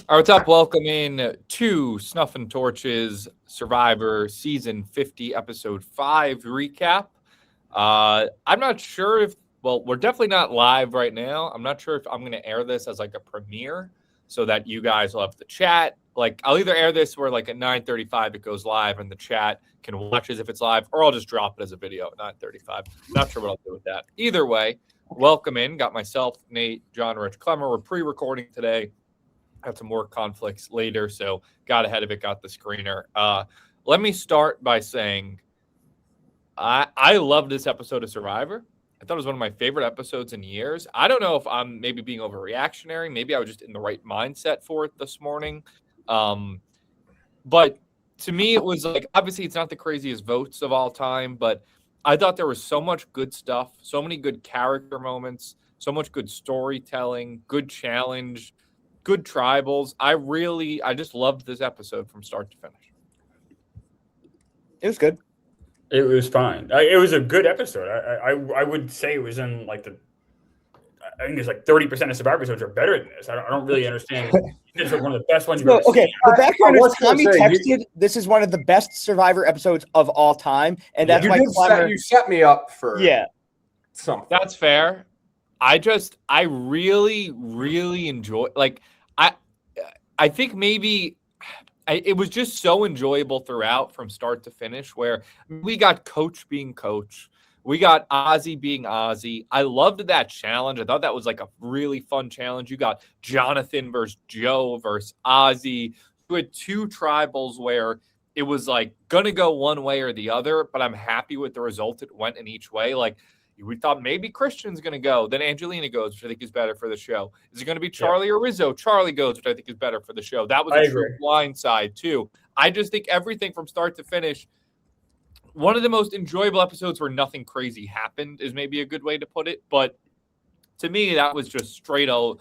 All right, what's up? Welcome in to Snuffing Torches Survivor Season 50, Episode 5 recap. I'm not sure if, well, we're definitely not live right now. I'm not sure if I'm going to air this as like a premiere so that you guys will have the chat. Like, I'll either air this where like at 9:35 it goes live and the chat can watch as if it's live, or I'll just drop it as a video at 9:35. Not sure what I'll do with that. Either way, welcome in. Got myself, Nate, John, Rich, Clemmer. We're pre-recording today. Had some work conflicts later, so got ahead of it, got the screener. Let me start by saying I love this episode of Survivor. I thought it was one of my favorite episodes in years. I don't know if I'm maybe being overreactionary. Maybe I was just in the right mindset for it this morning. But to me, it was like, obviously it's not the craziest votes of all time, but I thought there was so much good stuff, so many good character moments, so much good storytelling, good challenge, good tribals. I just loved this episode from start to finish. It was good. It was fine. It was a good episode. I would say it was in like I think it's like 30% of Survivor episodes are better than this. I don't really understand. This is one of the best ones you've ever Okay, seen. the background is Tommy texted, this is one of the best Survivor episodes of all time. And that's you set me up for something. That's fair. I really, really enjoy, like, I think maybe it was just so enjoyable throughout from start to finish, where we got Coach being Coach. We got Aussie being Aussie. I loved that challenge. I thought that was like a really fun challenge. You got Jonathan versus Joe versus Aussie. You had two tribals where it was like going to go one way or the other, but I'm happy with the result. It went in each way. Like, we thought maybe Christian's going to go. Then Angelina goes, which I think is better for the show. Is it going to be Charlie or Rizzo? Charlie goes, which I think is better for the show. That was a true blind side, too. I just think everything from start to finish, one of the most enjoyable episodes where nothing crazy happened is maybe a good way to put it. But to me, that was just straight up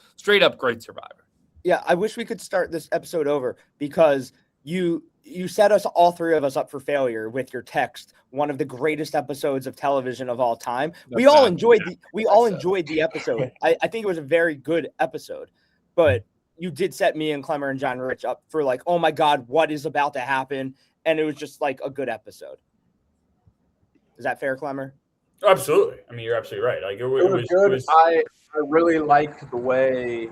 great Survivor. Yeah, I wish we could start this episode over because you set us, all three of us, up for failure with your text. One of the greatest episodes of television of all time. We all enjoyed the episode. I think it was a very good episode, but you did set me and Clemmer and John Rich up for like, oh my God, what is about to happen? And it was just like a good episode. Is that fair, Clemmer? Absolutely. I mean, you're absolutely right. Like it was good. I really liked the way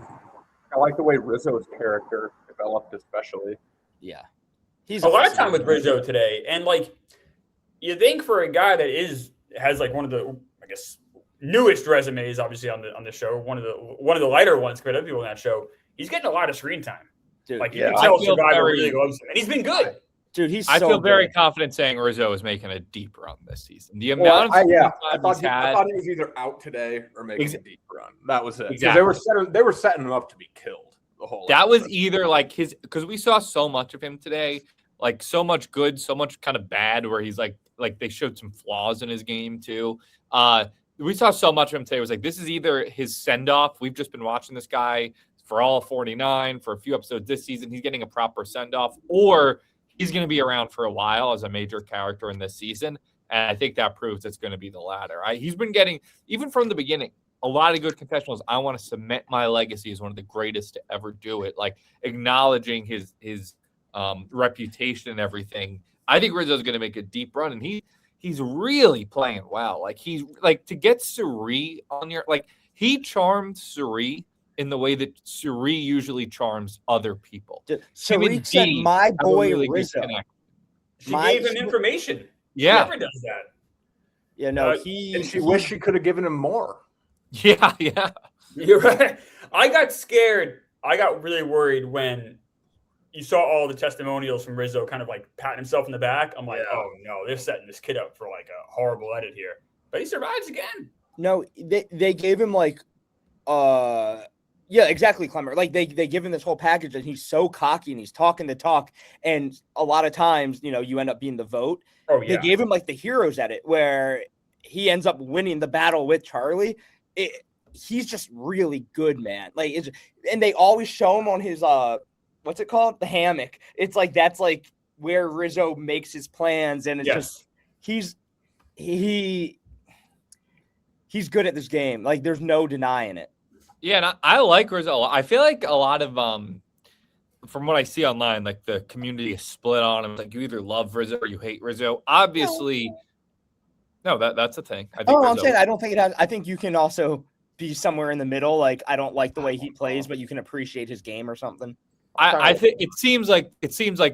Rizzo's character developed, especially. Yeah. He's a lot of time with Rizzo today. And like, you think for a guy that has like one of the, I guess, newest resumes, obviously on the show, one of the lighter ones compared to other people in that show, he's getting a lot of screen time. Dude, like you can tell Survivor really loves him, and he's been good. Dude, I feel very confident saying Rizzo is making a deep run this season. The amount of I thought he was either out today or making a deep run. That was it. Exactly. They were setting him up to be killed the whole. That was either like because we saw so much of him today, like so much good, so much kind of bad, where he's like they showed some flaws in his game too. We saw so much of him today. It was like, this is either his send off. We've just been watching this guy for all 49 for a few episodes this season. He's getting a proper send off, or he's going to be around for a while as a major character in this season. And I think that proves it's going to be the latter. He's been getting, even from the beginning, a lot of good confessionals. I want to cement my legacy as one of the greatest to ever do it. Like acknowledging his reputation and everything. I think Rizzo's going to make a deep run, and he's really playing well. Like he's like, to get Suri on your, like he charmed Suri in the way that Suri usually charms other people. Suri said, my boy really Rizzo. She gave him information. Yeah. She never does that. Yeah, no, and she wished she could have given him more. Yeah. You're right. I got scared. I got really worried when you saw all the testimonials from Rizzo kind of like patting himself in the back. I'm like, oh no, they're setting this kid up for like a horrible edit here. But he survives again. No, they gave him like yeah, exactly, Clemmer. Like they give him this whole package, and he's so cocky and he's talking the talk. And a lot of times, you end up being the vote. Oh yeah. They gave him like the heroes edit where he ends up winning the battle with Charlie. He's just really good, man. Like, and they always show him on his what's it called? The hammock. It's like that's like where Rizzo makes his plans, and it's just he's good at this game. Like, there's no denying it. Yeah, and I like Rizzo. I feel like a lot of from what I see online, like the community is split on him. Like you either love Rizzo or you hate Rizzo. Obviously, no, that's the thing. I think I'm saying I don't think it has. I think you can also be somewhere in the middle. Like I don't like the way he plays, but you can appreciate his game or something. I think it seems like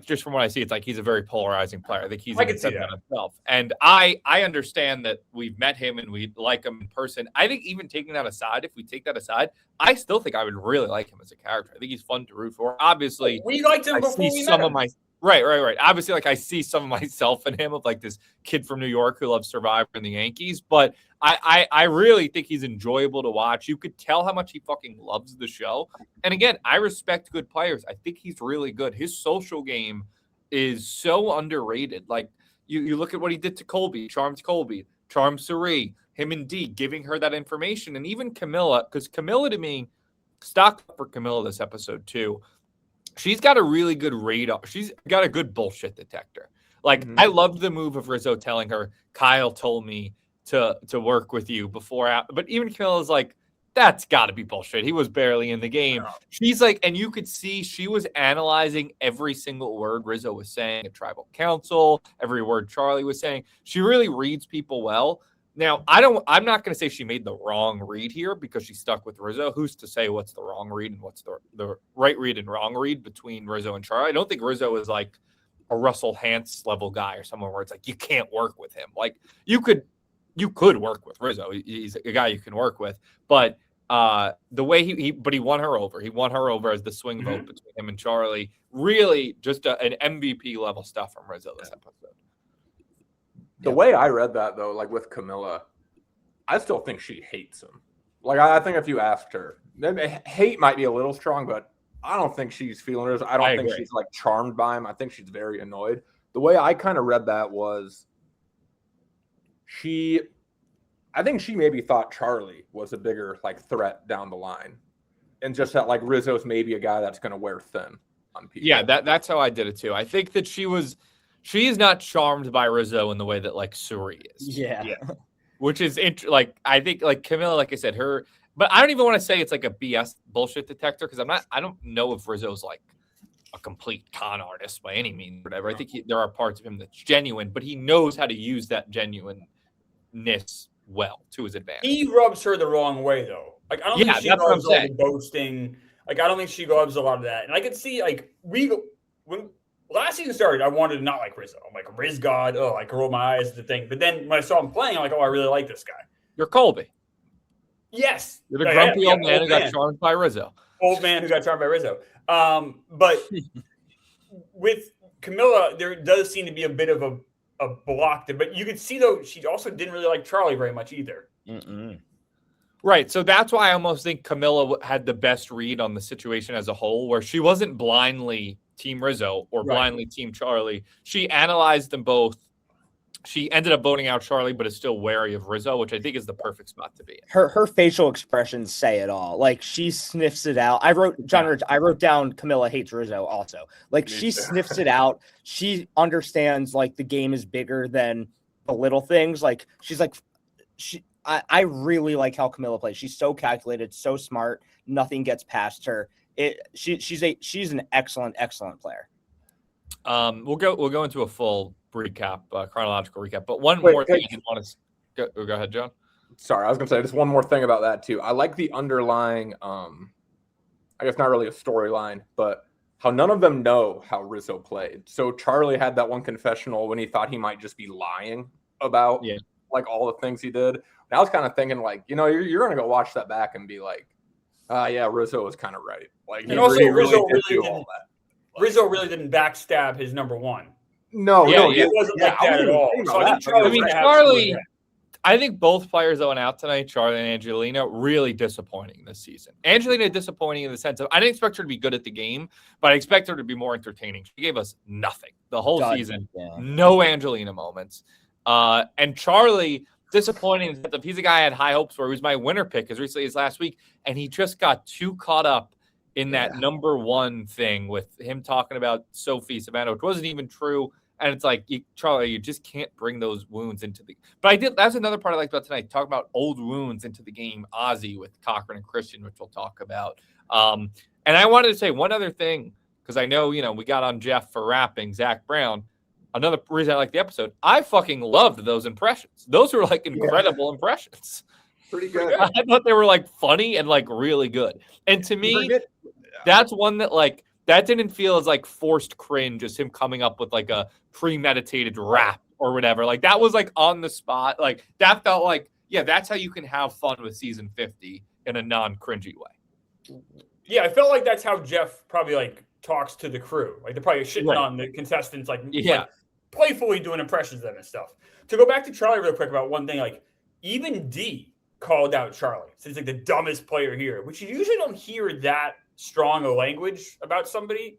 just from what I see, it's like he's a very polarizing player. I think he's even said that himself. And I understand that we've met him and we like him in person. I think even taking that aside, if we take that aside, I still think I would really like him as a character. I think he's fun to root for. Obviously, we liked him before we met him. Right. Obviously, like I see some of myself in him of like this kid from New York who loves Survivor and the Yankees, but I really think he's enjoyable to watch. You could tell how much he fucking loves the show. And again, I respect good players. I think he's really good. His social game is so underrated. Like you look at what he did to Colby, charmed Suri, him and Dee, giving her that information. And even Camilla, because Camilla to me, stock for Camilla this episode too. She's got a really good radar. She's got a good bullshit detector. Like I loved the move of Rizzo telling her, Kyle told me to work with you before. But even Camilla's like, that's got to be bullshit. He was barely in the game. She's like, and you could see she was analyzing every single word Rizzo was saying at tribal council, every word Charlie was saying. She really reads people well. Now, I'm not going to say she made the wrong read here because she stuck with Rizzo. Who's to say what's the wrong read and what's the right read and wrong read between Rizzo and Charlie? I don't think Rizzo is like a Russell Hantz level guy or someone where it's like you can't work with him. Like you could work with Rizzo. He's a guy you can work with, but the way he won her over. He won her over as the swing vote between him and Charlie. Really, just an MVP level stuff from Rizzo this episode. The way I read that, though, like with Camilla, I still think she hates him. Like, I think if you asked her, hate might be a little strong, but I don't think she's feeling it. I don't think she's, like, charmed by him. I think she's very annoyed. The way I kind of read that was I think she maybe thought Charlie was a bigger, like, threat down the line. And just that, like, Rizzo's maybe a guy that's going to wear thin on people. Yeah, that's how I did it, too. I think that she is not charmed by Rizzo in the way that like Suri is. Yeah. Which is like I think like Camilla, like I said, but I don't even want to say it's like a BS bullshit detector because I don't know if Rizzo's like a complete con artist by any means, whatever. I think there are parts of him that's genuine, but he knows how to use that genuineness well to his advantage. He rubs her the wrong way though. Like I don't think she loves all the boasting. Like I don't think she loves a lot of that. And I could see like when last season started, I wanted to not like Rizzo. I'm like, Riz God. Oh, I could roll my eyes at the thing. But then when I saw him playing, I'm like, oh, I really like this guy. You're Colby. Yes. You're the grumpy old man who got charmed by Rizzo. Old man who got charmed by Rizzo. But with Camilla, there does seem to be a bit of a block there. But you could see, though, she also didn't really like Charlie very much either. Right. So that's why I almost think Camilla had the best read on the situation as a whole, where she wasn't blindly Team Rizzo or blindly Team Charlie. She analyzed them both. She ended up voting out Charlie, but is still wary of Rizzo, which I think is the perfect spot to be in. Her facial expressions say it all. Like she sniffs it out. I wrote down Camilla hates Rizzo also. Like she sniffs it out. She understands like the game is bigger than the little things. Like she's like I really like how Camilla plays. She's so calculated, so smart. Nothing gets past her. She's an excellent player. We'll go into a full recap, chronological recap. But one more thing you want to go ahead, John. Sorry, I was going to say just one more thing about that too. I like the underlying, I guess not really a storyline, but how none of them know how Rizzo played. So Charlie had that one confessional when he thought he might just be lying about like all the things he did. And I was kind of thinking like, you're going to go watch that back and be like, yeah, Rizzo was kind of right. Like, and also Rizzo really didn't backstab his number one. No, it wasn't like that at all. So Charlie, I think both players that went out tonight, Charlie and Angelina, really disappointing this season. Angelina disappointing in the sense of I didn't expect her to be good at the game, but I expect her to be more entertaining. She gave us nothing the whole season. No Angelina moments. And Charlie, disappointing in the sense of he's a guy I had high hopes for. He was my winner pick as recently as last week, and he just got too caught up in that number one thing with him talking about Sophie Savannah, which wasn't even true. And it's like, Charlie, you just can't bring those wounds into the. But that's another part I liked about tonight. Talk about old wounds into the game. Aussie with Cochran and Christian, which we'll talk about. And I wanted to say one other thing because I know, we got on Jeff for rapping Zach Brown. Another reason I like the episode, I fucking loved those impressions. Those were like incredible impressions. Pretty good. I thought they were like funny and like really good. And to me, that's one that like, that didn't feel as like forced cringe as him coming up with like a premeditated rap or whatever. Like that was like on the spot. Like that felt like, yeah, that's how you can have fun with season 50 in a non-cringy way. Yeah, I felt like that's how Jeff probably like talks to the crew. Like they're probably shitting on the contestants, like playfully doing impressions of them and stuff. To go back to Charlie real quick about one thing, like even D called out Charlie. So he's like the dumbest player here, which you usually don't hear that strong a language about somebody.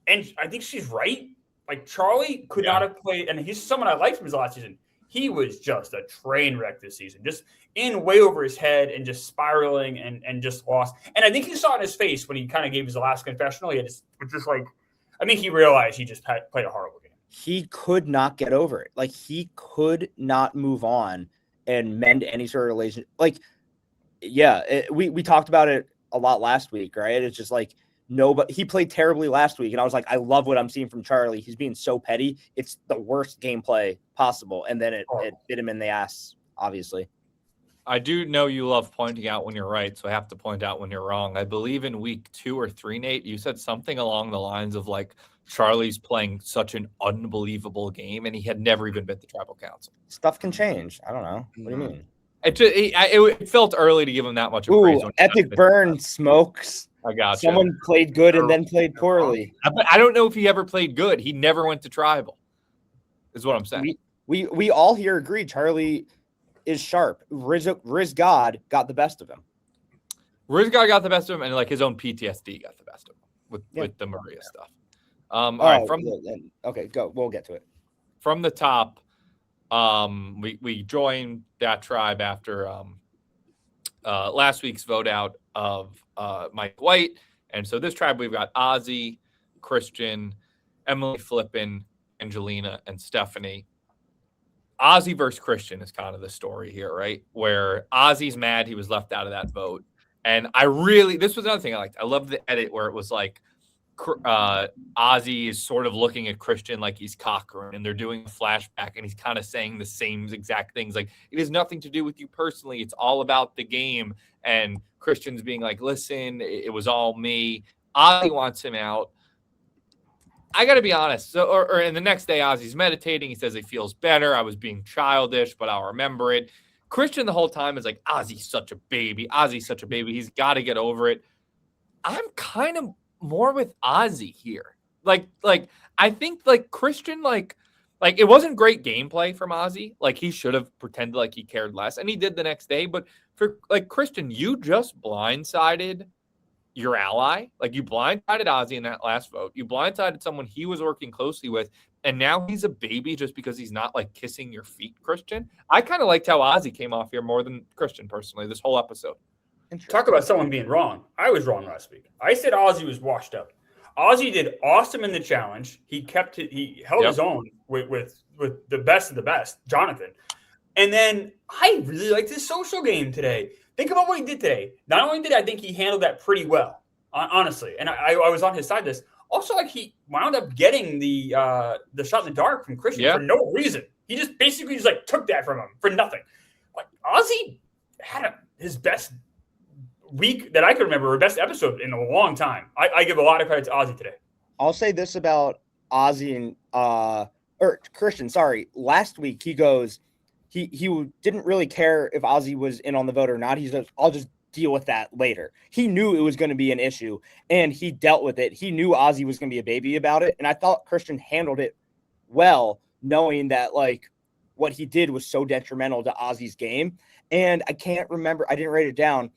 And I think she's right. Like Charlie could not have played, and he's someone I liked from his last season. He was just a train wreck this season, just in way over his head and just spiraling and just lost. And I think you saw in his face when he kind of gave his last confessional, he had just like, I think he realized he just played a horrible game. He could not get over it. Like he could not move on and mend any sort of relation. Like, we talked about it a lot last week, right? It's just like, he played terribly last week. And I was like, I love what I'm seeing from Charlie. He's being so petty. It's the worst gameplay possible. And then it bit him in the ass, obviously. I do know you love pointing out when you're right, so I have to point out when you're wrong. I believe in week 2 or 3, Nate, you said something along the lines of like Charlie's playing such an unbelievable game, and he had never even been to tribal council. Stuff can change. I don't know. What do you mean? It felt early to give him that much of praise. Epic burn, Smokes. I got Someone played good and then played poorly. I don't know if he ever played good. He never went to tribal, is what I'm saying. We all here agree Charlie is sharp. Riz God got the best of him. Riz God got the best of him, and like his own PTSD got the best of him with the Maria stuff. All right, okay, go. We'll get to it. From the top, we joined that tribe after last week's vote out of Mike White. And so this tribe, we've got Aussie, Christian, Emily Flippin, Angelina, and Stephanie. Aussie versus Christian is kind of the story here, right? Where Ozzie's mad he was left out of that vote. And this was another thing I liked. I loved the edit where it was like Aussie is sort of looking at Christian like he's Cochran, and they're doing a flashback, and he's kind of saying the same exact things. Like, it has nothing to do with you personally. It's all about the game. And Christian's being like, listen, it was all me. Aussie wants him out. I got to be honest. So, and the next day, Ozzie's meditating. He says he feels better. I was being childish, but I'll remember it. Christian the whole time is like, Ozzie's such a baby. Ozzie's such a baby. He's got to get over it. I'm kind of more with Aussie here. Like I think like Christian, like it wasn't great gameplay from Aussie. Like he should have pretended like he cared less, and he did the next day. But for like Christian, you just blindsided your ally. Like you blindsided Aussie in that last vote. You blindsided someone he was working closely with, and now he's a baby just because he's not like kissing your feet, Christian. I kind of liked how Aussie came off here more than Christian personally this whole episode. Talk about someone being wrong. I was wrong last week. I said Aussie was washed up. Aussie did awesome in the challenge. He held his own with the best of the best, Jonathan. And then I really liked his social game today. Think about what he did today. Not only did I think he handled that pretty well, honestly, and I was on his side of this. Also, like he wound up getting the shot in the dark from Christian for no reason. He just basically just like took that from him for nothing. Like Aussie had his best week that I could remember, or best episode in a long time. I give a lot of credit to Aussie today. I'll say this about Aussie and Christian. Sorry, last week he goes, he didn't really care if Aussie was in on the vote or not. He says, I'll just deal with that later. He knew it was going to be an issue, and he dealt with it. He knew Aussie was going to be a baby about it, and I thought Christian handled it well, knowing that like what he did was so detrimental to Aussie's game. And I can't remember. I didn't write it down.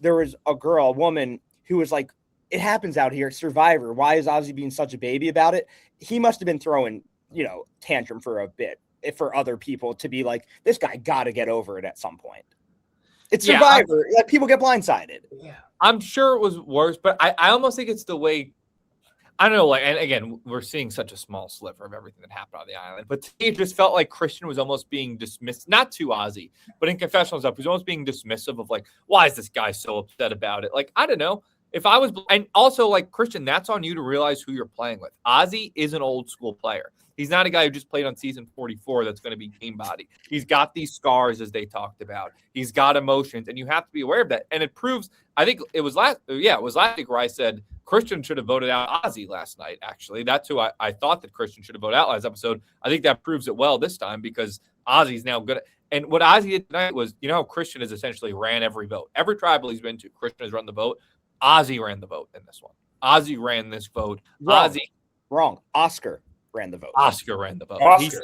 There was a woman who was like, it happens out here, Survivor. Why is Aussie being such a baby about it? He must have been throwing, tantrum for a bit for other people to be like, this guy got to get over it at some point. It's Survivor. Like, people get blindsided. Yeah, I'm sure it was worse, but I almost think it's the way, I don't know, like, and again, we're seeing such a small sliver of everything that happened on the island, but it just felt like Christian was almost being dismissed, not to Aussie, but in confessional stuff, he was almost being dismissive of like, why is this guy so upset about it? Like, I don't know. if I was, and also like Christian, that's on you to realize who you're playing with. Aussie is an old school player. He's not a guy who just played on season 44 that's going to be game body. He's got these scars, as they talked about. He's got emotions, and you have to be aware of that. And it proves, I think it was last week where I said Christian should have voted out Aussie last night, actually. That's who I thought that Christian should have voted out last episode. I think that proves it well this time because Aussie's now good. And what Aussie did tonight was, Christian has essentially ran every vote. Every tribal he's been to, Christian has run the vote. Aussie ran the vote in this one. Aussie ran this vote. Wrong. Oscar ran the vote. Oscar ran the vote. He said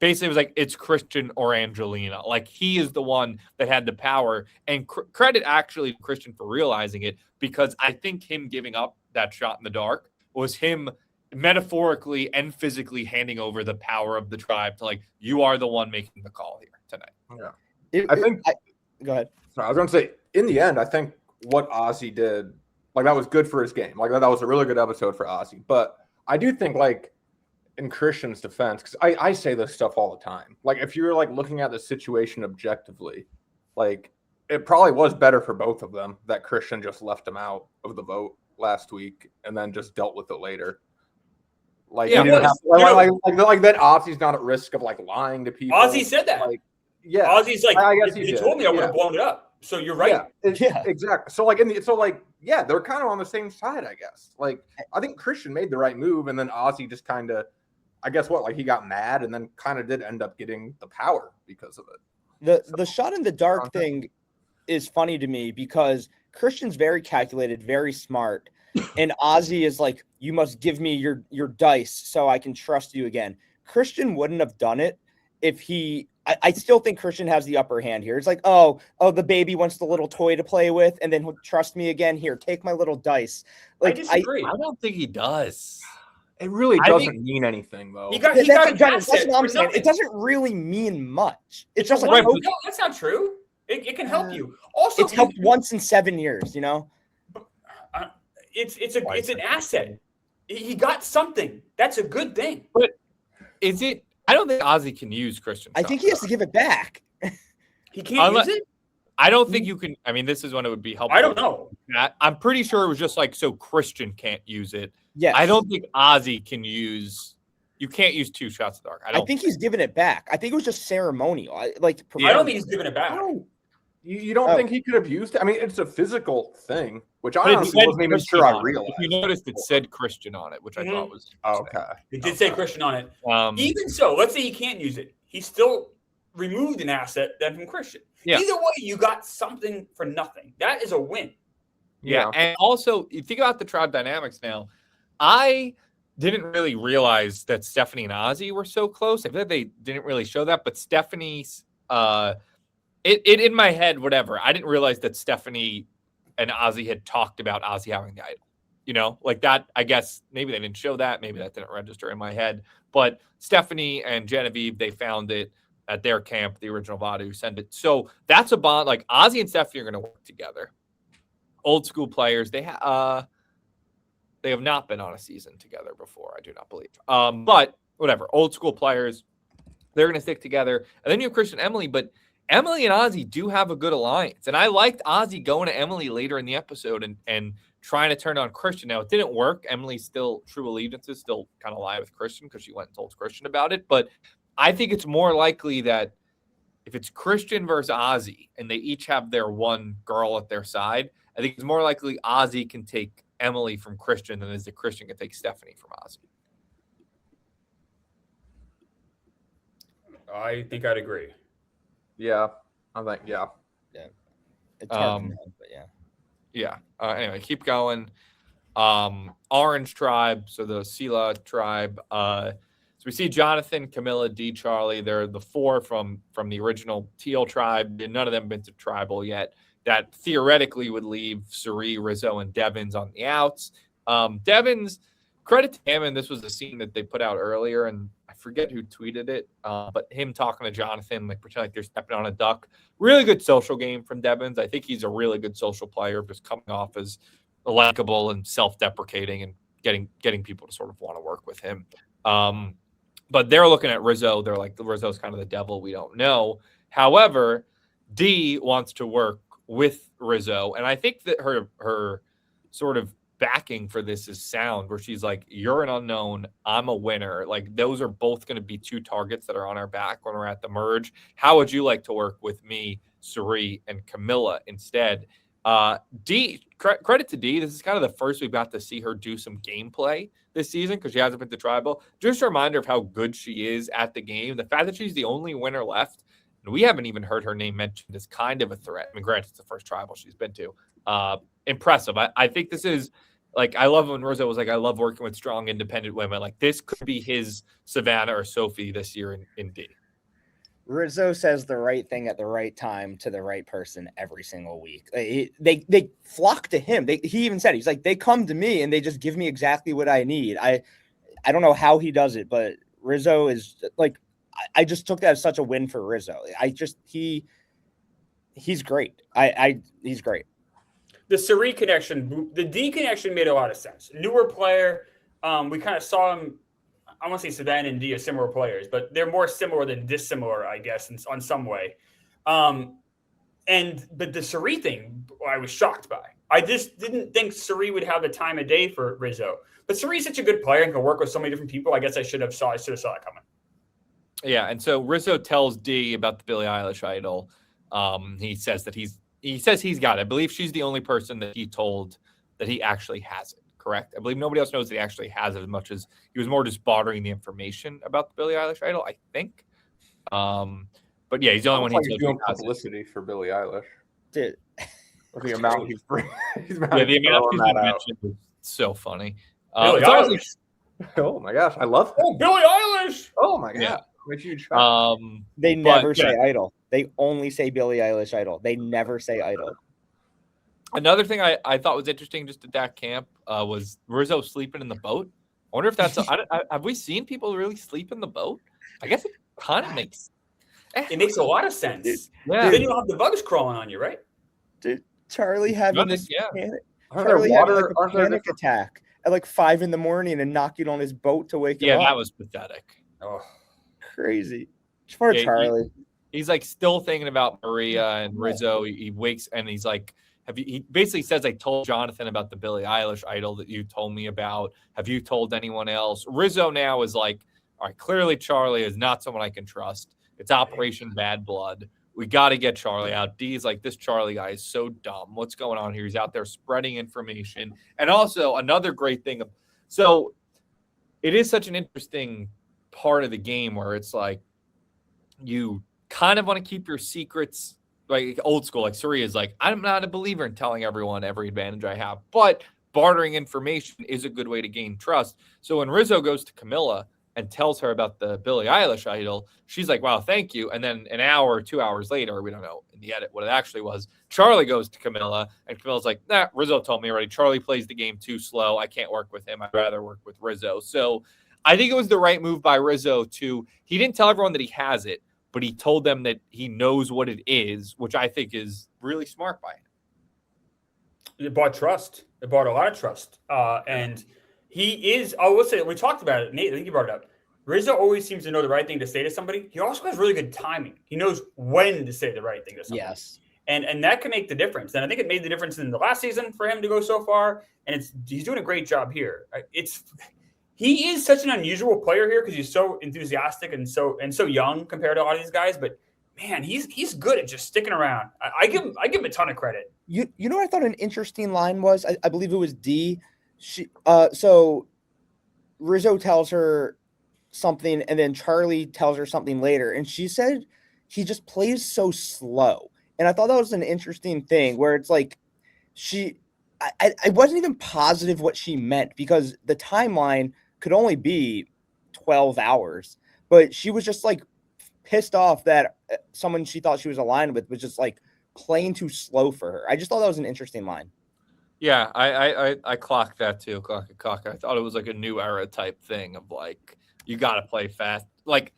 it was like it's Christian or Angelina. Like he is the one that had the power. And credit actually to Christian for realizing it, because I think him giving up that shot in the dark was him metaphorically and physically handing over the power of the tribe to like, you are the one making the call here tonight. Yeah. Go ahead. Sorry, I was going to say, in the end, I think what Aussie did, like that was good for his game. Like that was a really good episode for Aussie. But I do think like in Christian's defense, because I say this stuff all the time. Like if you're like looking at the situation objectively, like it probably was better for both of them that Christian just left him out of the vote last week and then just dealt with it later. Like, yeah, like that Aussie's not at risk of like lying to people. Aussie said that. Like, yeah, Aussie's like, I guess if you told me, I would have blown it up. So you're right. Yeah, exactly. So they're kind of on the same side, I guess. Like I think Christian made the right move, and then Aussie just kind of, I guess he got mad, and then kind of did end up getting the power because of it. The shot in the dark thing is funny to me because Christian's very calculated, very smart, and Aussie is like, you must give me your dice so I can trust you again. Christian wouldn't have done it if he. I still think Christian has the upper hand here. It's like, oh, the baby wants the little toy to play with, and then he'll trust me again. Here, take my little dice. Like, I disagree. I don't think he does. It really doesn't mean anything, though. That's what I'm saying. It doesn't really mean much. It's just like, no, that's not true. It can help you. Also, it's helped once in 7 years. It's an asset. He got something. That's a good thing. But is it? I don't think Aussie can use Christian. I think he has to give it back. He can't use it? I don't think you can. I mean, this is when it would be helpful. I don't know. I'm pretty sure it was just like, so Christian can't use it. Yeah. I don't think Aussie can use. You can't use 2 shots of dark. I think he's giving it back. I think it was just ceremonial. I don't think he's giving it back. No. You don't think he could have used it? I mean, it's a physical thing, which I honestly wasn't even sure I realized. If you noticed, it said Christian on it, which I thought was okay. It did say Christian on it. Even so, let's say he can't use it. He still removed an asset then from Christian. Yeah. Either way, you got something for nothing. That is a win. Yeah, and also you think about the tribe dynamics now. I didn't really realize that Stephanie and Aussie were so close. I feel like they didn't really show that, but Stephanie's It in my head, whatever. I didn't realize that Stephanie and Aussie had talked about Aussie having the idol. Like that. I guess maybe they didn't show that. Maybe that didn't register in my head. But Stephanie and Genevieve, they found it at their camp, the original Vada who sent it. So that's a bond. Like Aussie and Stephanie are going to work together. Old school players. They have not been on a season together before. I do not believe. But whatever. Old school players. They're going to stick together. And then you have Christian and Emily, but Emily and Aussie do have a good alliance. And I liked Aussie going to Emily later in the episode and trying to turn on Christian. Now, it didn't work. Emily's still true allegiances, still kind of lie with Christian because she went and told Christian about it. But I think it's more likely that if it's Christian versus Aussie and they each have their one girl at their side, I think it's more likely Aussie can take Emily from Christian than is the Christian can take Stephanie from Aussie. I think I'd agree. Yeah, I think, yeah. It's hard to know, but yeah. Yeah. Anyway, keep going. Orange tribe, so the Sela tribe. So we see Jonathan, Camilla, D, Charlie. They're the 4 from the original Teal tribe. None of them been to tribal yet. That theoretically would leave Suri, Rizzo, and Devins on the outs. Devins, credit to him, and this was a scene that they put out earlier, and I forget who tweeted it, but him talking to Jonathan, like pretend like they're stepping on a duck. Really good social game from Devins. I think he's a really good social player, just coming off as likable and self-deprecating and getting people to sort of want to work with him. But they're looking at Rizzo. They're like, Rizzo's kind of the devil. We don't know. However, D wants to work with Rizzo, and I think that her sort of backing for this is sound, where she's like, you're an unknown, I'm a winner. Like, those are both going to be two targets that are on our back when we're at the merge. How would you like to work with me, Cirie, and Camilla instead? D, credit to D. This is kind of the first we've got to see her do some gameplay this season because she hasn't been to tribal. Just a reminder of how good she is at the game. The fact that she's the only winner left, and we haven't even heard her name mentioned, is kind of a threat. I mean, granted, it's the first tribal she's been to. Impressive. I think this is, like, I love when Rizzo was like, I love working with strong, independent women. Like, this could be his Savannah or Sophie this year in D. Rizzo says the right thing at the right time to the right person every single week. They flock to him. He even said, he's like, they come to me and they just give me exactly what I need. I don't know how he does it, but Rizzo is like, I just took that as such a win for Rizzo. He's great. He's great. The Cirie connection, the D connection made a lot of sense. Newer player. We kind of saw him. I want to say Savannah and D are similar players, but they're more similar than dissimilar, I guess, on some way. But the Cirie thing, I was shocked by. I just didn't think Cirie would have the time of day for Rizzo. But Cirie's such a good player and can work with so many different people. I guess I should have saw it coming. Yeah, and so Rizzo tells D about the Billie Eilish idol. He says he's got it. I believe she's the only person that he told that he actually has it. Correct. I believe nobody else knows that he actually has it, as much as he was more just bartering the information about the Billie Eilish idol, I think. But yeah, he's the only one he's doing publicity for Billie Eilish. Dude. With the amount he's bringing. The amount he's been mentioned is so funny. Billie Eilish. Oh my gosh, I love her. Oh, Billie Eilish. Oh my god. Yeah. I'm a huge fan. They never say idol. They only say Billie Eilish idol. They never say idol. Another thing I thought was interesting just at that camp was Rizzo sleeping in the boat. I wonder if that's have we seen people really sleep in the boat? I guess it kind of makes a lot of sense. Yeah. Then you don't have the bugs crawling on you, right? Dude, Charlie having this panic attack at like 5 a.m. and knocking on his boat to wake him up. Yeah, that was pathetic. Oh, crazy. Poor Charlie. He's like still thinking about Maria and Rizzo. He wakes and he's like, he basically says, I told Jonathan about the Billie Eilish idol that you told me about. Have you told anyone else? Rizzo now is like, all right, clearly Charlie is not someone I can trust. It's Operation Bad Blood. We got to get Charlie out. D's like, this Charlie guy is so dumb. What's going on here? He's out there spreading information. And also another great thing. So it is such an interesting part of the game where it's like, you kind of want to keep your secrets like old school. Like Cirie is like, I'm not a believer in telling everyone every advantage I have, but bartering information is a good way to gain trust. So when Rizzo goes to Camilla and tells her about the Billie Eilish idol, she's like, wow, thank you. And then an hour or 2 hours later, we don't know in the edit what it actually was, Charlie goes to Camilla and Camilla's like, nah, Rizzo told me already. Charlie plays the game too slow. I can't work with him. I'd rather work with Rizzo. So I think it was the right move by Rizzo he didn't tell everyone that he has it, but he told them that he knows what it is, which I think is really smart by him. It bought trust. It bought a lot of trust. And he is, I will say, we talked about it, Nate, I think you brought it up. Rizzo always seems to know the right thing to say to somebody. He also has really good timing. He knows when to say the right thing to somebody. Yes. And that can make the difference. And I think it made the difference in the last season for him to go so far. And he's doing a great job here. He is such an unusual player here because he's so enthusiastic and so young compared to a lot of these guys. But man, he's good at just sticking around. I give him a ton of credit. You know what I thought an interesting line was? I believe it was D. So Rizzo tells her something, and then Charlie tells her something later, and she said he just plays so slow. And I thought that was an interesting thing where it's like I wasn't even positive what she meant because the timeline could only be 12 hours, but she was just like pissed off that someone she thought she was aligned with was just like playing too slow for her. I just thought that was an interesting line. Yeah, I clocked that too. Clock. I thought it was like a new era type thing of like, you got to play fast. Like,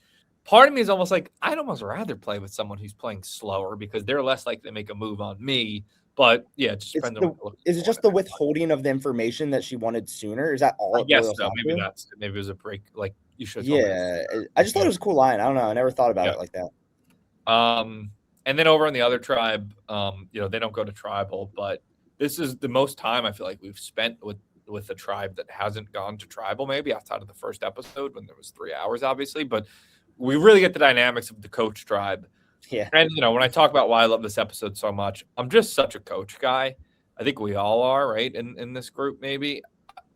part of me is almost like, I'd almost rather play with someone who's playing slower because they're less likely to make a move on me. But yeah, it just depends on is it just the withholding of the information that she wanted sooner? Is that all? Yes, so maybe it was a break. Like, you should. Yeah, I just thought it was a cool line. I don't know. I never thought about it like that. And then over on the other tribe, they don't go to tribal, but this is the most time I feel like we've spent with a tribe that hasn't gone to tribal, maybe outside of the first episode when there was 3 hours, obviously, but we really get the dynamics of the coach tribe. Yeah. And, when I talk about why I love this episode so much, I'm just such a coach guy. I think we all are, right, in this group, maybe.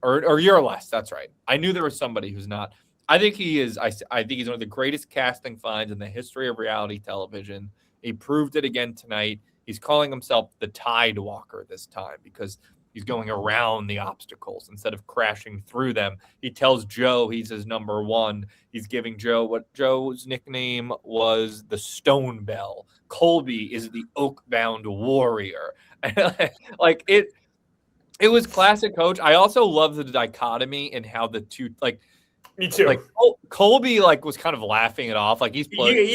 Or you're less. That's right. I knew there was somebody who's not. I think he is. I think he's one of the greatest casting finds in the history of reality television. He proved it again tonight. He's calling himself the Tide Walker this time because he's going around the obstacles instead of crashing through them. He tells Joe he's his number one. He's giving Joe what Joe's nickname was, the Stone Bell. Colby is the Oak-bound warrior. Like it was classic coach. I also love the dichotomy in how the two, like, me too. Like Colby, like, was kind of laughing it off. Like he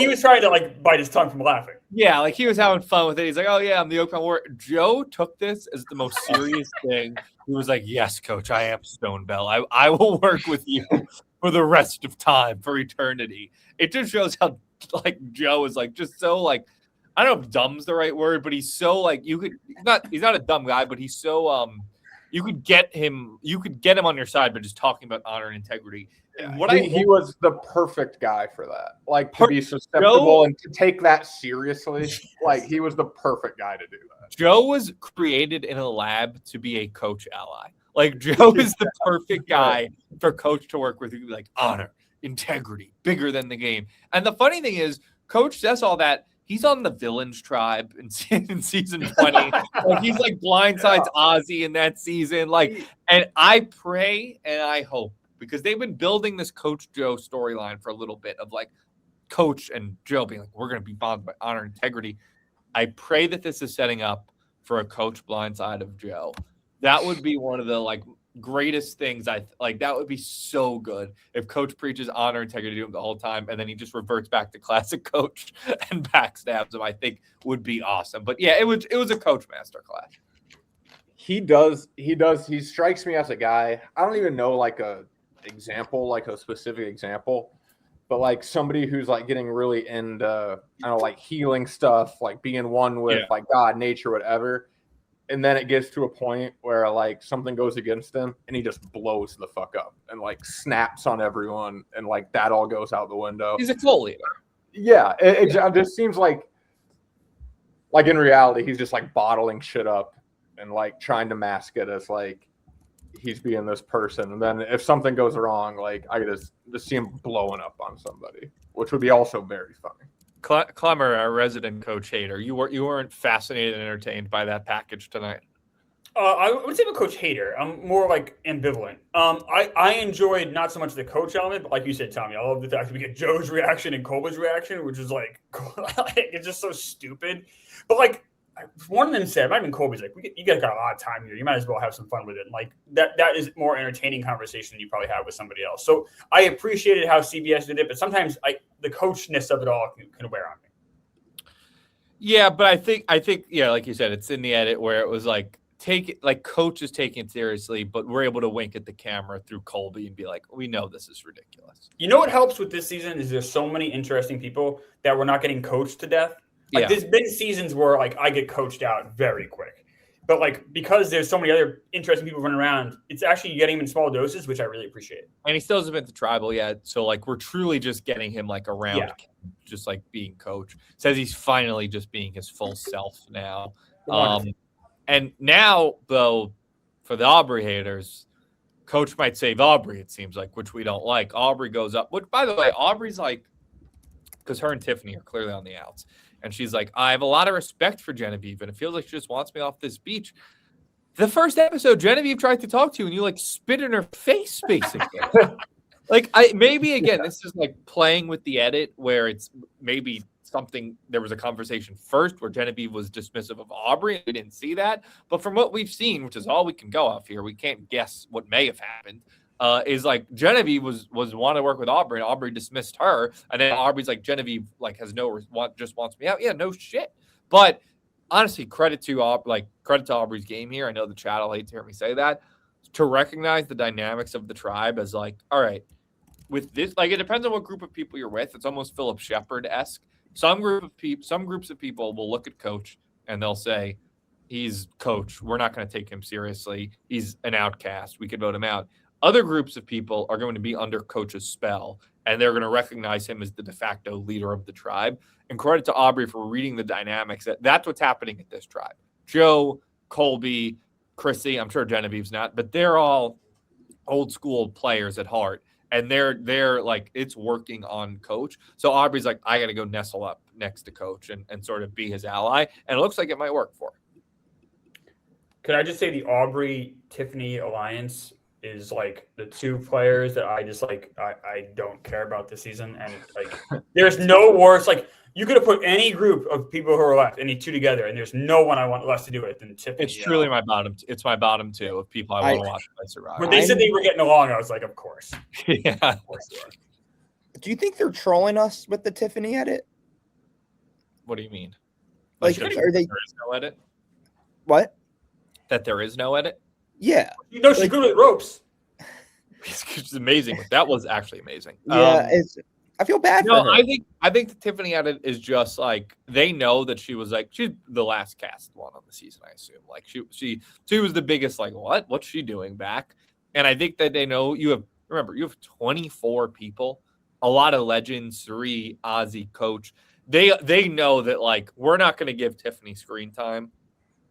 was trying to like bite his tongue from laughing. Yeah, like he was having fun with it. He's like, "Oh yeah, I'm the Oakland Warrior." Joe took this as the most serious thing. He was like, "Yes, coach, I am Stone Bell. I will work with you for the rest of time, for eternity." It just shows how like Joe is like just so like, I don't know if dumb's the right word, but he's so like he's not a dumb guy, but he's so you could get him on your side by just talking about honor and integrity. And he was the perfect guy for that. Like, to be susceptible and to take that seriously. Like, he was the perfect guy to do that. Joe was created in a lab to be a coach ally. Like, Joe is the perfect guy for coach to work with. Like, honor, integrity, bigger than the game. And the funny thing is, coach says all that. He's on the villains tribe in season 20. Like, he's like blindsides Aussie in that season. Like, and I pray and I hope, because they've been building this Coach Joe storyline for a little bit of like Coach and Joe being like, we're going to be bonded by honor and integrity. I pray that this is setting up for a Coach blindside of Joe. That would be one of the like greatest things. That would be so good if Coach preaches honor and integrity to him the whole time, and then he just reverts back to classic Coach and backstabs him. I think would be awesome. But yeah, it was a Coach masterclass. He strikes me as a guy. I don't even know like a specific example, but like somebody who's like getting really into I don't know, like healing stuff, like being one with like God, nature, whatever. And then it gets to a point where like something goes against him and he just blows the fuck up and like snaps on everyone, and like that all goes out the window. He's a cult leader. Yeah, it just seems like in reality he's just like bottling shit up and like trying to mask it as like he's being this person. And then if something goes wrong, like I could just see him blowing up on somebody, which would be also very funny. Clemmer, our resident Coach hater, you weren't fascinated and entertained by that package tonight? I would say I'm a Coach hater. I'm more like ambivalent. I enjoyed not so much the Coach element, but like you said, Tommy, I love the fact that we get Joe's reaction and Colby's reaction, which is like it's just so stupid. But like one of them said, might have been Colby's, like, you guys got a lot of time here. You might as well have some fun with it. And like that is more entertaining conversation than you probably have with somebody else. So I appreciated how CBS did it, but sometimes the coachness of it all can wear on me. Yeah, but I think like you said, it's in the edit where it was like Coach is taking it seriously, but we're able to wink at the camera through Colby and be like, we know this is ridiculous. You know what helps with this season is there's so many interesting people that we're not getting coached to death. Like, there's been seasons where like I get coached out very quick, but like because there's so many other interesting people running around, it's actually getting him in small doses, which I really appreciate. And he still hasn't been to tribal yet, so like we're truly just getting him like around, just like being Coach. Says he's finally just being his full self now. And now though, for the Aubrey haters, Coach might save Aubrey. It seems like, which we don't like. Aubrey goes up. Which, by the way, Aubrey's like, because her and Tiffany are clearly on the outs. And she's like, I have a lot of respect for Genevieve, and it feels like she just wants me off this beach. The first episode, Genevieve tried to talk to you, and you like spit in her face, basically. Maybe again, this is like playing with the edit, where it's maybe something. There was a conversation first where Genevieve was dismissive of Aubrey. We didn't see that, but from what we've seen, which is all we can go off here, we can't guess what may have happened. Is like Genevieve was wanting to work with Aubrey, and Aubrey dismissed her, and then Aubrey's like, Genevieve like has just wants me out. Yeah, no shit. But honestly, credit to Aubrey's game here. I know the chat will hate to hear me say that, to recognize the dynamics of the tribe as like, all right, with this, like, it depends on what group of people you're with. It's almost Philip Shepard-esque. Some groups of people will look at Coach and they'll say, he's coach. We're not going to take him seriously. He's an outcast. We could vote him out. Other groups of people are going to be under coach's spell, and they're going to recognize him as the de facto leader of the tribe. And credit to Aubrey for reading the dynamics. That's what's happening at this tribe. Joe, Colby, Chrissy, I'm sure Genevieve's not, but they're all old school players at heart. And they're like, it's working on coach. So Aubrey's like, I got to go nestle up next to coach and sort of be his ally. And it looks like it might work for him. Could I just say the Aubrey-Tiffany alliance is like the two players that I just like, I don't care about this season. And like, there's no worse. Like, you could have put any group of people who are left, any two together, and there's no one I want less to do it than Tiffany. It's truly my bottom. It's my bottom two of people I want to watch play Survivor. When they said they were getting along, I was like, of course. Yeah. Of course they are. Do you think they're trolling us with the Tiffany edit? What do you mean? Like, are they? There is no edit. What? That there is no edit. Yeah. You know, she's good with ropes. It's amazing. That was actually amazing. Yeah, I feel bad for her. I think the Tiffany edit is just like they know that she was like she's the last cast one on the season. I assume like she was the biggest like what's she doing back? And I think that they know you have 24 people, a lot of legends, 3 Aussie coach. They know that like we're not going to give Tiffany screen time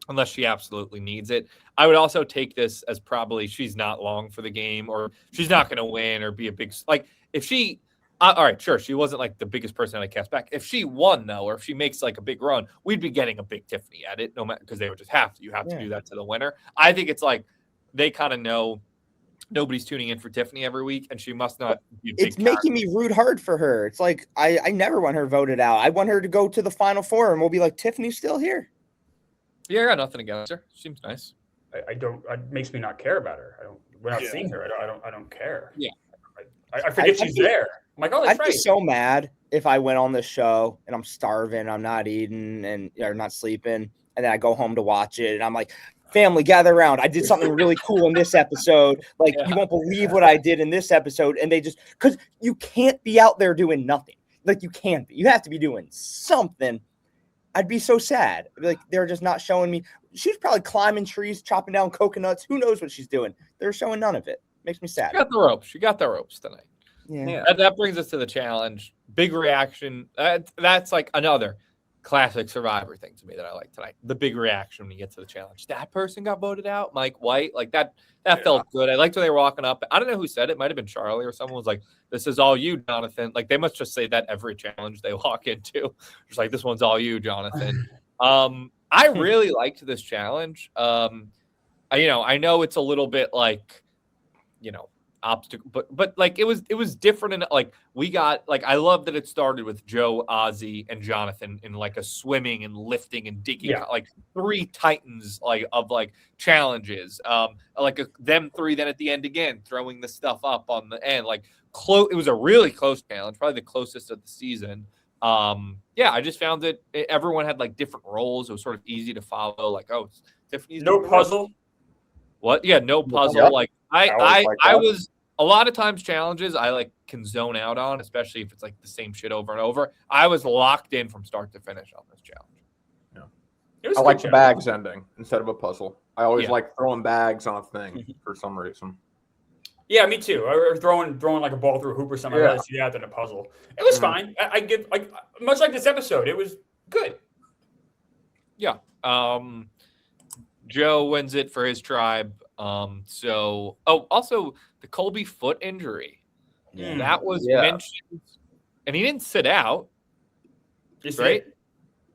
unless she absolutely needs it. I would also take this as probably she's not long for the game or she's not going to win or be a big like if she. All right, sure. She wasn't like the biggest person I cast back. If she won though, or if she makes like a big run, we'd be getting a big Tiffany edit, no matter because they would just have to. You have to do that to the winner. I think it's like they kind of know nobody's tuning in for Tiffany every week, and she must not be a big It's making me root hard for her. It's like I never want her voted out. I want her to go to the final four, and we'll be like, Tiffany's still here. Yeah, I got nothing against her. Seems nice. I don't. It makes me not care about her. We're not seeing her. I don't care. Yeah. I forget she's there. I'm like, oh, that's right. I'd be so mad if I went on this show and I'm starving, I'm not eating and or not sleeping, and then I go home to watch it, and I'm like, family, gather around. I did something really cool in this episode. Like, you won't believe what I did in this episode. And they just because you can't be out there doing nothing. Like, you can't be. You have to be doing something. I'd be so sad. Like, they're just not showing me. She's probably climbing trees, chopping down coconuts. Who knows what she's doing? They're showing none of it. Makes me sad. She got the ropes tonight. Yeah. That brings us to the challenge. Big reaction. That's like another classic Survivor thing to me that I like tonight. The big reaction when you get to the challenge. That person got voted out, Mike White. Like that felt good. I liked when they were walking up. I don't know who said it. Might have been Charlie or someone was like, "This is all you, Jonathan." Like they must just say that every challenge they walk into. Just like, "This one's all you, Jonathan." I really liked this challenge. I know it's a little bit like, obstacle, but like it was different. And like we got like I love that it started with Joe, Aussie, and Jonathan in like a swimming and lifting and digging, like 3 titans like of like challenges. Them 3, then at the end again throwing the stuff up on the end. Like it was a really close challenge, probably the closest of the season. I just found that everyone had like different roles. It was sort of easy to follow. Like, oh, Tiffany's no puzzle. What? Yeah, no puzzle. Yep. Like I was a lot of times challenges I like can zone out on, especially if it's like the same shit over and over. I was locked in from start to finish on this challenge. Yeah. I like the bags ending instead of a puzzle. I always like throwing bags on a thing for some reason. Yeah, me too. Or throwing like a ball through a hoop or something. I'd rather see that than a puzzle. It was fine. I give like much like this episode. It was good. Yeah. Joe wins it for his tribe. Also the Colby foot injury. Yeah. That was mentioned. And he didn't sit out. Right?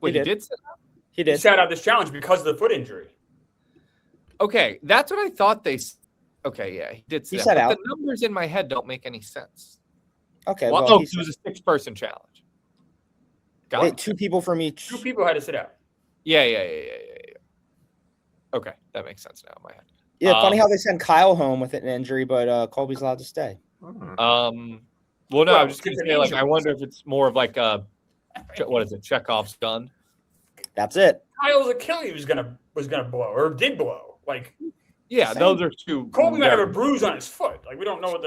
Wait, he did sit out? He did. He sat out this challenge because of the foot injury. Okay, that's what I thought Okay, yeah, he did sit out. Sat out. The numbers in my head don't make any sense. Okay, it was a 6-person challenge. Wait, 2 people from each. 2 people had to sit out. Yeah. Okay, that makes sense now in my head. Yeah, funny how they sent Kyle home with an injury, but Colby's allowed to stay. I'm just gonna say, like, I wonder if it's more of like what is it, Chekhov's gun? That's it. Kyle's Achilles was gonna blow or did blow. Like, yeah, those are 2. Colby might have a bruise on his foot. Like, we don't know what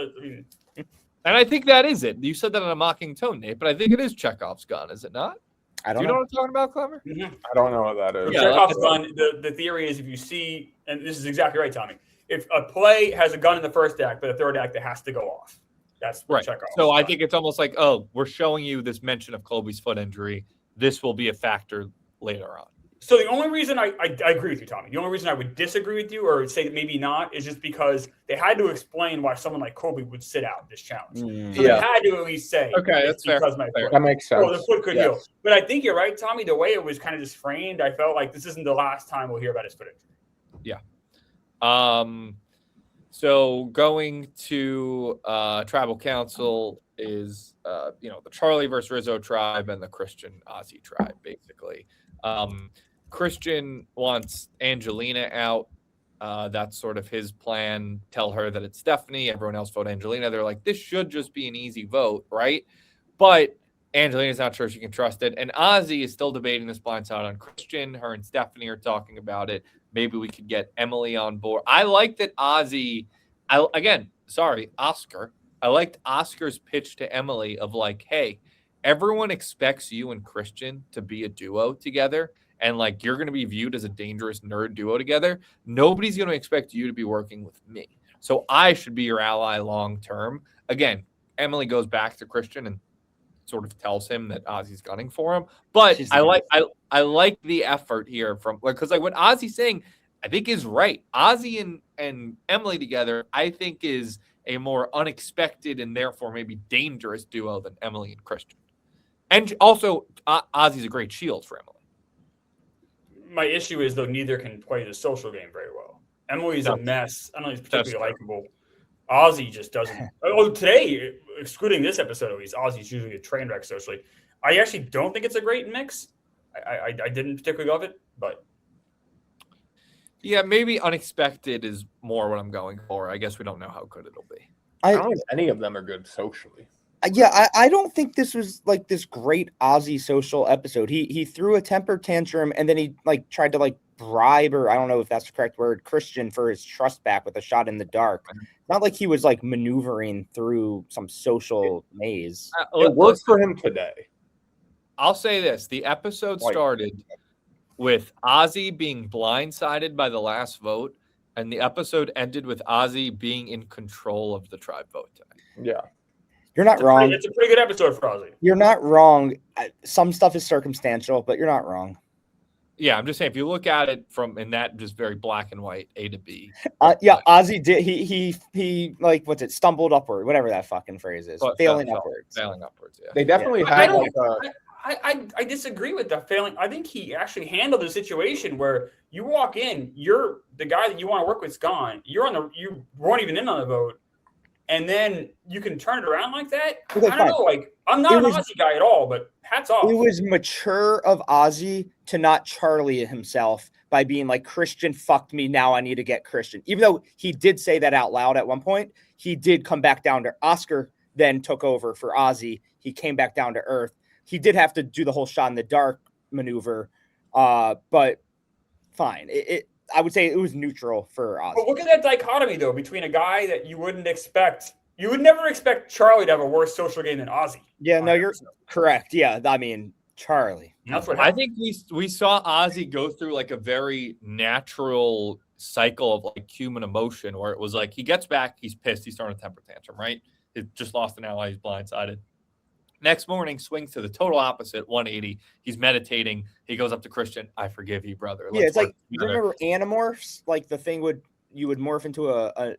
and I think that is it. You said that in a mocking tone, Nate, but I think it is Chekhov's gun, is it not? I Do don't you know what I'm talking about, Clever? Mm-hmm. I don't know what that is. Yeah, Chekhov's gun. The theory is if you see, and this is exactly right, Tommy. If a play has a gun in the first act, but the third act it has to go off. That's Right. Chekhov's So I gun. think it's almost like, oh, we're showing you this mention of Kobe's foot injury. This will be a factor later on. So the only reason I agree with you, Tommy, the only reason I would disagree with you or say that maybe not is just because they had to explain why someone like Kobe would sit out this challenge. So they had to at least say, okay, that's fair. Because my foot. That makes sense. Oh, the foot could heal. But I think you're right, Tommy. The way it was kind of just framed, I felt like this isn't the last time we'll hear about his foot injury. Yeah. So going to tribal council is the Charlie versus Rizzo tribe and the Christian Aussie tribe, basically. Christian wants Angelina out. That's sort of his plan. Tell her that it's Stephanie. Everyone else vote Angelina. They're like, this should just be an easy vote, right? But Angelina's not sure she can trust it. And Aussie is still debating this blind side on Christian. Her and Stephanie are talking about it. Maybe we could get Emily on board. I like that Aussie, Oscar. I liked Oscar's pitch to Emily of like, hey, everyone expects you and Christian to be a duo together. And like, you're going to be viewed as a dangerous nerd duo together. Nobody's going to expect you to be working with me. So I should be your ally long-term. Again, Emily goes back to Christian and sort of tells him that Ozzie's gunning for him. But I like the effort here from because like what Ozzie's saying, I think is right. Aussie and Emily together, I think is a more unexpected and therefore maybe dangerous duo than Emily and Christian. And also, Ozzie's a great shield for Emily. My issue is, though, neither can play the social game very well. Emily's a mess. I don't know if he's particularly likable. Aussie just doesn't. Today, excluding this episode at least, Aussie's usually a train wreck socially. I actually don't think it's a great mix. I didn't particularly love it, but. Yeah, maybe unexpected is more what I'm going for. I guess we don't know how good it'll be. I don't think any of them are good socially. Yeah, I don't think this was like this great Aussie social episode. He threw a temper tantrum and then he like tried to like bribe, or I don't know if that's the correct word, Christian for his trust back with a shot in the dark. Not like he was like maneuvering through some social maze. It worked for him today. I'll say this. The episode started with Aussie being blindsided by the last vote, and the episode ended with Aussie being in control of the tribe vote tonight. Yeah. You're not wrong. It's a pretty good episode for Aussie. You're not wrong. Some stuff is circumstantial, but you're not wrong. Yeah, I'm just saying if you look at it from in that just very black and white A to B. Aussie did he like what's it? Stumbled upward, whatever that fucking phrase is. Failing upwards. Failing upwards. Yeah. They definitely had like I disagree with the failing. I think he actually handled the situation where you walk in, you're the guy that you want to work with is gone. You weren't even in on the vote. And then you can turn it around like that. I don't know. Like, I'm not an Aussie guy at all, but hats off. It was mature of Aussie to not Charlie himself by being like, Christian fucked me. Now I need to get Christian. Even though he did say that out loud at one point, he did come back down to Oscar, then took over for Aussie. He came back down to earth. He did have to do the whole shot in the dark maneuver, but fine. I would say it was neutral for Aussie. But look at that dichotomy, though, between a guy that you wouldn't expect. You would never expect Charlie to have a worse social game than Aussie. Yeah, no, you're correct. Yeah, I mean, Charlie. That's what I think we saw Aussie go through like a very natural cycle of like human emotion where it was like he gets back, he's pissed, he's throwing a temper tantrum, right? He just lost an ally, he's blindsided. Next morning, swings to the total opposite, 180. He's meditating. He goes up to Christian. I forgive you, brother. Yeah, it's like you remember Animorphs? Like the thing you would morph into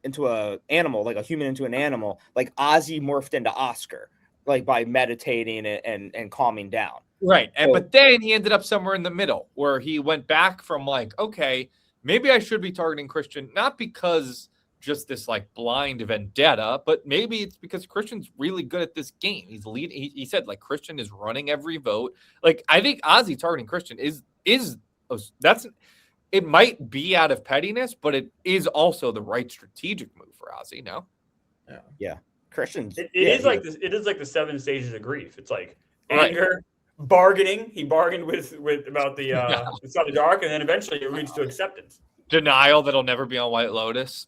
into a animal, like a human into an animal. Like Aussie morphed into Oscar, like by meditating and calming down. Right, but then he ended up somewhere in the middle where he went back from like, okay, maybe I should be targeting Christian, not because just this like blind vendetta, but maybe it's because Christian's really good at this game. He's leading. He said like Christian is running every vote. Like I think Aussie targeting Christian is it might be out of pettiness, but it is also the right strategic move for Aussie. No, yeah, Christian's. It is like this. It is like the 7 stages of grief. It's like anger, bargaining. He bargained with about the the dark, and then eventually it leads to acceptance. Denial that he'll never be on White Lotus.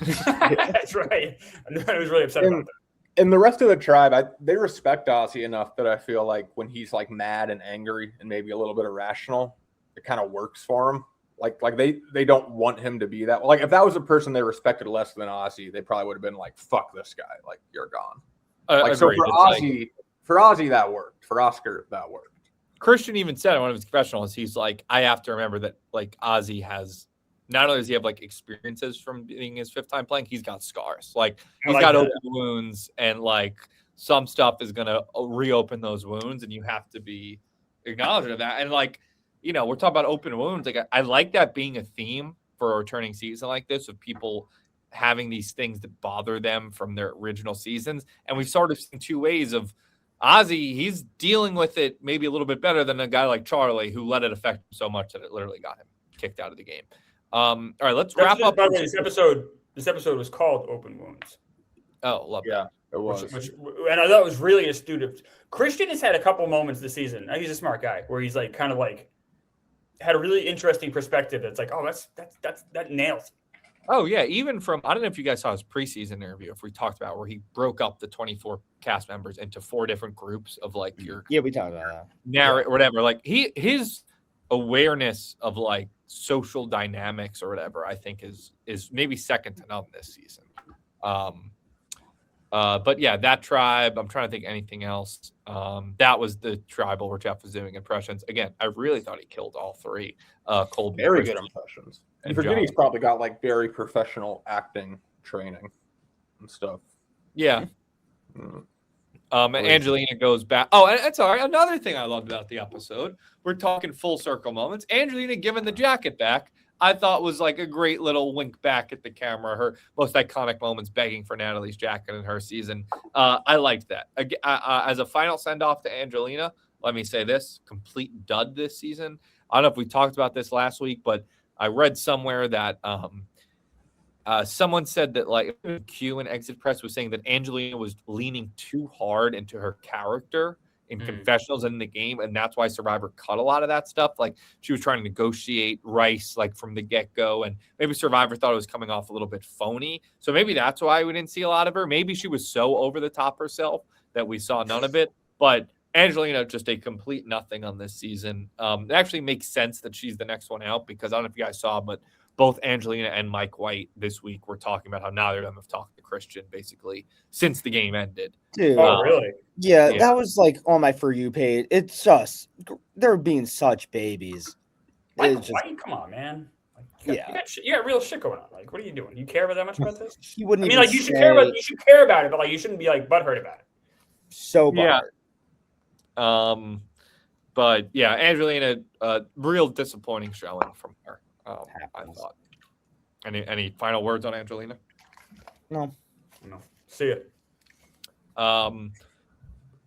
That's right. I was really upset about that. And the rest of the tribe, they respect Aussie enough that I feel like when he's like mad and angry and maybe a little bit irrational, it kind of works for him. Like they don't want him to be that. Like if that was a person they respected less than Aussie, they probably would have been like, "Fuck this guy, like you're gone." So for Aussie that worked. For Oscar that worked. Christian even said in one of his confessionals, he's like, I have to remember that like Ozzy has, not only does he have like experiences from being his 5th time playing, he's got scars. Like he's got open wounds, and like some stuff is gonna reopen those wounds, and you have to be acknowledging of that. And like, you know, we're talking about open wounds. Like I like that being a theme for a returning season like this, of people having these things that bother them from their original seasons. And we've sort of seen 2 ways of Ozzy. He's dealing with it maybe a little bit better than a guy like Charlie, who let it affect him so much that it literally got him kicked out of the game. All right, let's wrap up. By the way, this episode was called Open Wounds. Oh, love that. It was. And I thought it was really astute. Christian has had a couple moments this season. He's a smart guy where he's like kind of like had a really interesting perspective. That's like, oh, that nails it. Oh, yeah. Even from, I don't know if you guys saw his preseason interview, if we talked about where he broke up the 24 cast members into 4 different groups of like your. Yeah, we talked about that. Narrate, whatever. Like his awareness of like social dynamics or whatever, I think is maybe second to none this season. But yeah, that tribe, I'm trying to think anything else. That was the tribal where Jeff was doing impressions. Again, I really thought he killed all 3. Colby, very good impressions. And forget he's probably got like very professional acting training and stuff. Yeah. And Angelina goes back. Oh, and that's all right. Another thing I loved about the episode, we're talking full circle moments. Angelina giving the jacket back, I thought was like a great little wink back at the camera. Her most iconic moments begging for Natalie's jacket in her season. I liked that. As a final send off to Angelina, let me say this: complete dud this season. I don't know if we talked about this last week, but I read somewhere that someone said that like Q and Exit Press was saying that Angelina was leaning too hard into her character in confessionals and in the game, and that's why Survivor cut a lot of that stuff. Like she was trying to negotiate Rice like from the get-go, and maybe Survivor thought it was coming off a little bit phony. So maybe that's why we didn't see a lot of her. Maybe she was so over the top herself that we saw none of it. But Angelina, just a complete nothing on this season. It actually makes sense that she's the next one out, because I don't know if you guys saw, but both Angelina and Mike White this week were talking about how neither of them have talked to Christian basically since the game ended. Dude, oh, really? Yeah, that was like on my For You page. It's just, they're being such babies. Mike White, come on, man. Like, you got real shit going on. Like, what are you doing? You care about that much about this? He wouldn't. I mean, like you should care about it, but like you shouldn't be like butthurt about it. So butthurt. Yeah. But yeah, Angelina, real disappointing showing from her. I thought. Any final words on Angelina? No. See it.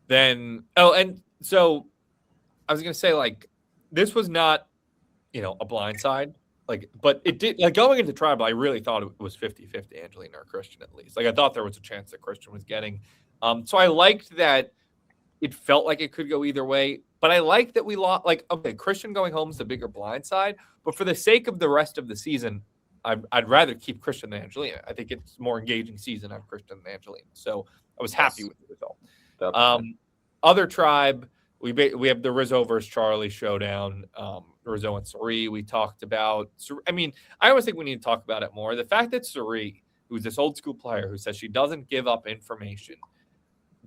Then and so I was gonna say, like, this was not, a blindside. Like, but it did, like, going into tribal, I really thought it was 50-50, Angelina or Christian at least. Like, I thought there was a chance that Christian was getting. So I liked that it felt like it could go either way. But I like that we lost. Like, okay, Christian going home is the bigger blindside. But for the sake of the rest of the season, I'd rather keep Christian than Angelina. I think it's a more engaging season of Christian than Angelina. So I was happy with the result. Other tribe, we have the Rizzo versus Charlie showdown. Rizzo and Suri, we talked about. I mean, I always think we need to talk about it more. The fact that Suri, who's this old school player who says she doesn't give up information,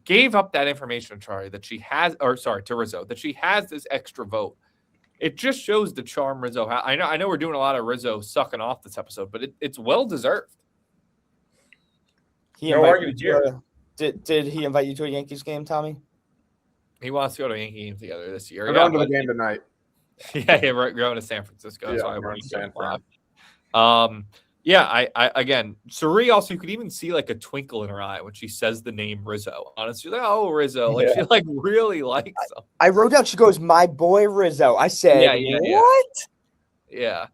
gave up that information to Charlie that she has, to Rizzo, that she has this extra vote. It just shows the charm Rizzo has. I know we're doing a lot of Rizzo sucking off this episode, but it's well deserved. No argument here. Did he invite you to a Yankees game, Tommy? He wants to go to a Yankee game together this year. We're going to the game tonight. Yeah, we're going to San Francisco. Yeah, so I we're in San Fran. Yeah, I again, Suri also, you could even see like a twinkle in her eye when she says the name Rizzo. Honestly, like, oh, Rizzo. Like, she like really likes him. I wrote down, she goes, my boy Rizzo. I said, what? Yeah.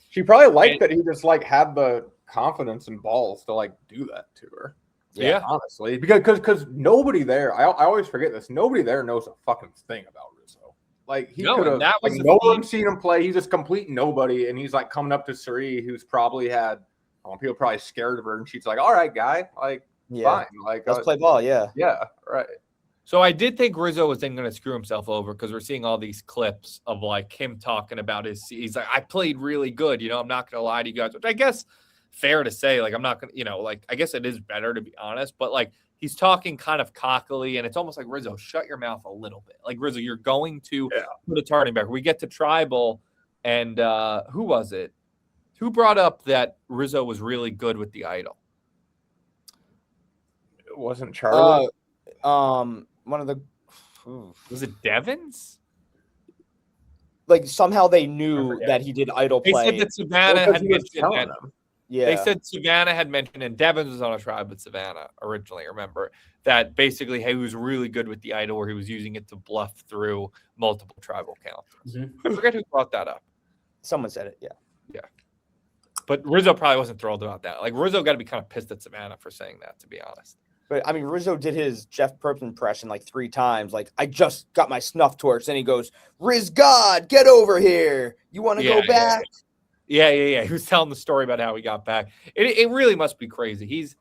She probably liked that he just like had the confidence and balls to like do that to her. Yeah. Honestly, because nobody there, I always forget this, nobody there knows a fucking thing about Rizzo. Like, he could have, like, no one's seen him play. He's just complete nobody. And he's like coming up to Suri, who's probably had, people probably scared of her. And she's like, all right, guy, like, Yeah. fine. Like, Let's play ball. Yeah. yeah, right. So I did think Rizzo was then going to screw himself over because we're seeing all these clips of like him talking about he's like, I played really good. I'm not going to lie to you guys, which I guess fair to say, like, I'm not going to, like, I guess it is better to be honest, but like he's talking kind of cockily and it's almost like, Rizzo, shut your mouth a little bit. Like, Rizzo, you're going to put a targeting back. We get to tribal and who was it? Who brought up that Rizzo was really good with the idol? It wasn't Charlie. One of the was it Devins? Like somehow they knew that he did idle play. They said that Savannah had mentioned that. Yeah. They said Savannah had mentioned, and Devins was on a tribe with Savannah originally, remember, that basically, hey, he was really good with the idol where he was using it to bluff through multiple tribal counters. I forget who brought that up. Someone said it, yeah. Yeah. But Rizzo probably wasn't thrilled about that. Like, Rizzo got to be kind of pissed at Savannah for saying that, to be honest. But, I mean, Rizzo did his Jeff Probst impression like 3 times. Like, I just got my snuff torch. Then he goes, Riz God, get over here. You want to go back? Yeah. He was telling the story about how he got back. It really must be crazy. He's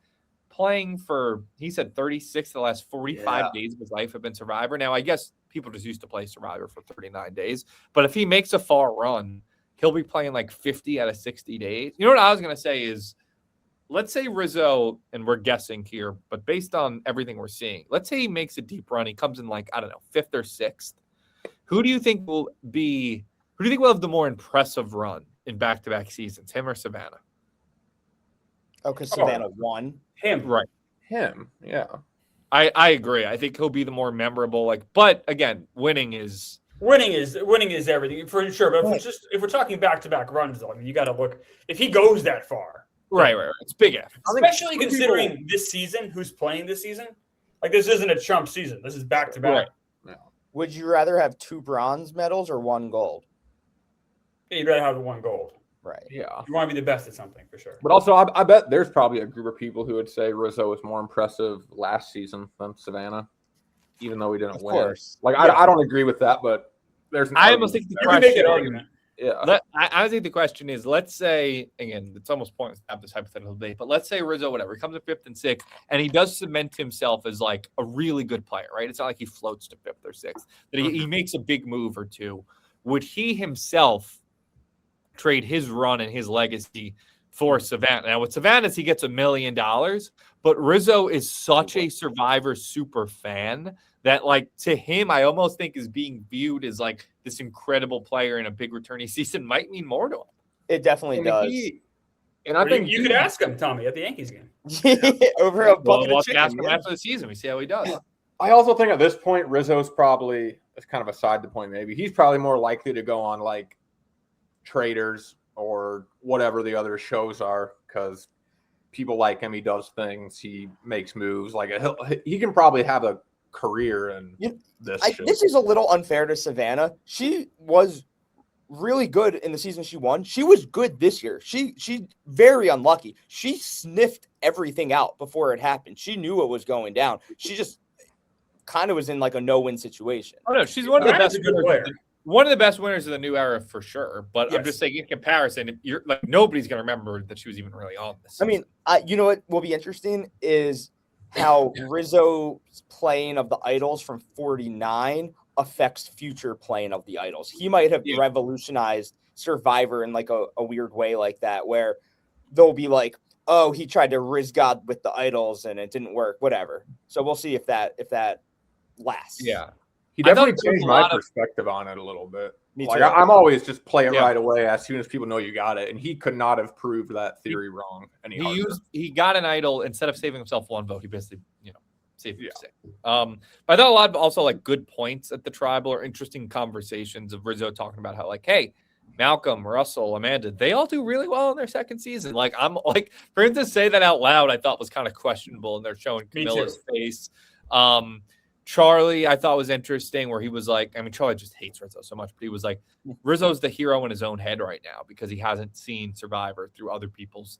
playing for, he said 36 of the last 45 days of his life have been Survivor. Now, I guess people just used to play Survivor for 39 days. But if he makes a far run, he'll be playing like 50 out of 60 days. You know what I was going to say is, let's say Rizzo, and we're guessing here, but based on everything we're seeing, let's say he makes a deep run. He comes in like, I don't know, 5th or 6th. Who do you think will have the more impressive run in back-to-back seasons, him or Savannah? Oh, because Savannah won. Him. Right. Him, yeah. I agree. I think he'll be the more memorable. But again, winning is everything for sure. But if we're talking back-to-back runs, though, I mean, you got to look if he goes that far. Right. It's big F. Especially considering this season, who's playing this season. Like, this isn't a Trump season. This is back-to-back. Right. No. Would you rather have 2 bronze medals or 1 gold? Yeah, you'd rather have 1 gold. Right. Yeah. You want to be the best at something, for sure. But also, I bet there's probably a group of people who would say Rizzo was more impressive last season than Savannah, even though he didn't win. Course. Like, I don't agree with that, but there's an I almost think the you can make an question, argument. Yeah. I think the question is, let's say, again, it's almost pointless to have this hypothetical debate, but let's say Rizzo, whatever, he comes in 5th and 6th, and he does cement himself as like a really good player, right? It's not like he floats to 5th or 6th, that he makes a big move or two. Would he himself trade his run and his legacy for Savannah? Now, with Savannah's, he gets $1 million, but Rizzo is such a Survivor super fan that, like, to him, I almost think is being viewed as like this incredible player in a big returning season might mean more to him. It definitely does. And I think you could ask him, Tommy, at the Yankees game. Over a bucket of chicken. Ask him after the season. We see how he does. I also think at this point, Rizzo's probably, it's kind of aside the point maybe, he's probably more likely to go on like Traders or whatever the other shows are because people like him. He does things. He makes moves. Like he can probably have a career in this. This is a little unfair to Savannah. She was really good in the season she won. She was good this year. She very unlucky. She sniffed everything out before it happened. She knew what was going down. She just kind of was in like a no-win situation. Oh no, she's one of the best winners. One of the best winners of the new era for sure. But I'm just saying in comparison, you're like nobody's gonna remember that she was even really on this season. I mean, you know what will be interesting is how Rizzo's playing of the idols from 49 affects future playing of the idols. He might have revolutionized Survivor in like a weird way like that, where they'll be like, oh, he tried to Riz God with the idols and it didn't work, whatever. So we'll see if that lasts. Yeah. He definitely changed my perspective on it a little bit. Me like, too. I'm always just play it right away as soon as people know you got it. And he could not have proved that theory wrong any harder. He got an idol instead of saving himself 1 vote. He basically, saved himself. But I thought a lot of also like good points at the tribal or interesting conversations of Rizzo talking about how like, hey, Malcolm, Russell, Amanda, they all do really well in their second season. Like I'm like for him to say that out loud, I thought was kind of questionable, and they're showing Camilla's face. Charlie, I thought was interesting where he was like, I mean, Charlie just hates Rizzo so much, but he was like, Rizzo's the hero in his own head right now because he hasn't seen Survivor through other people's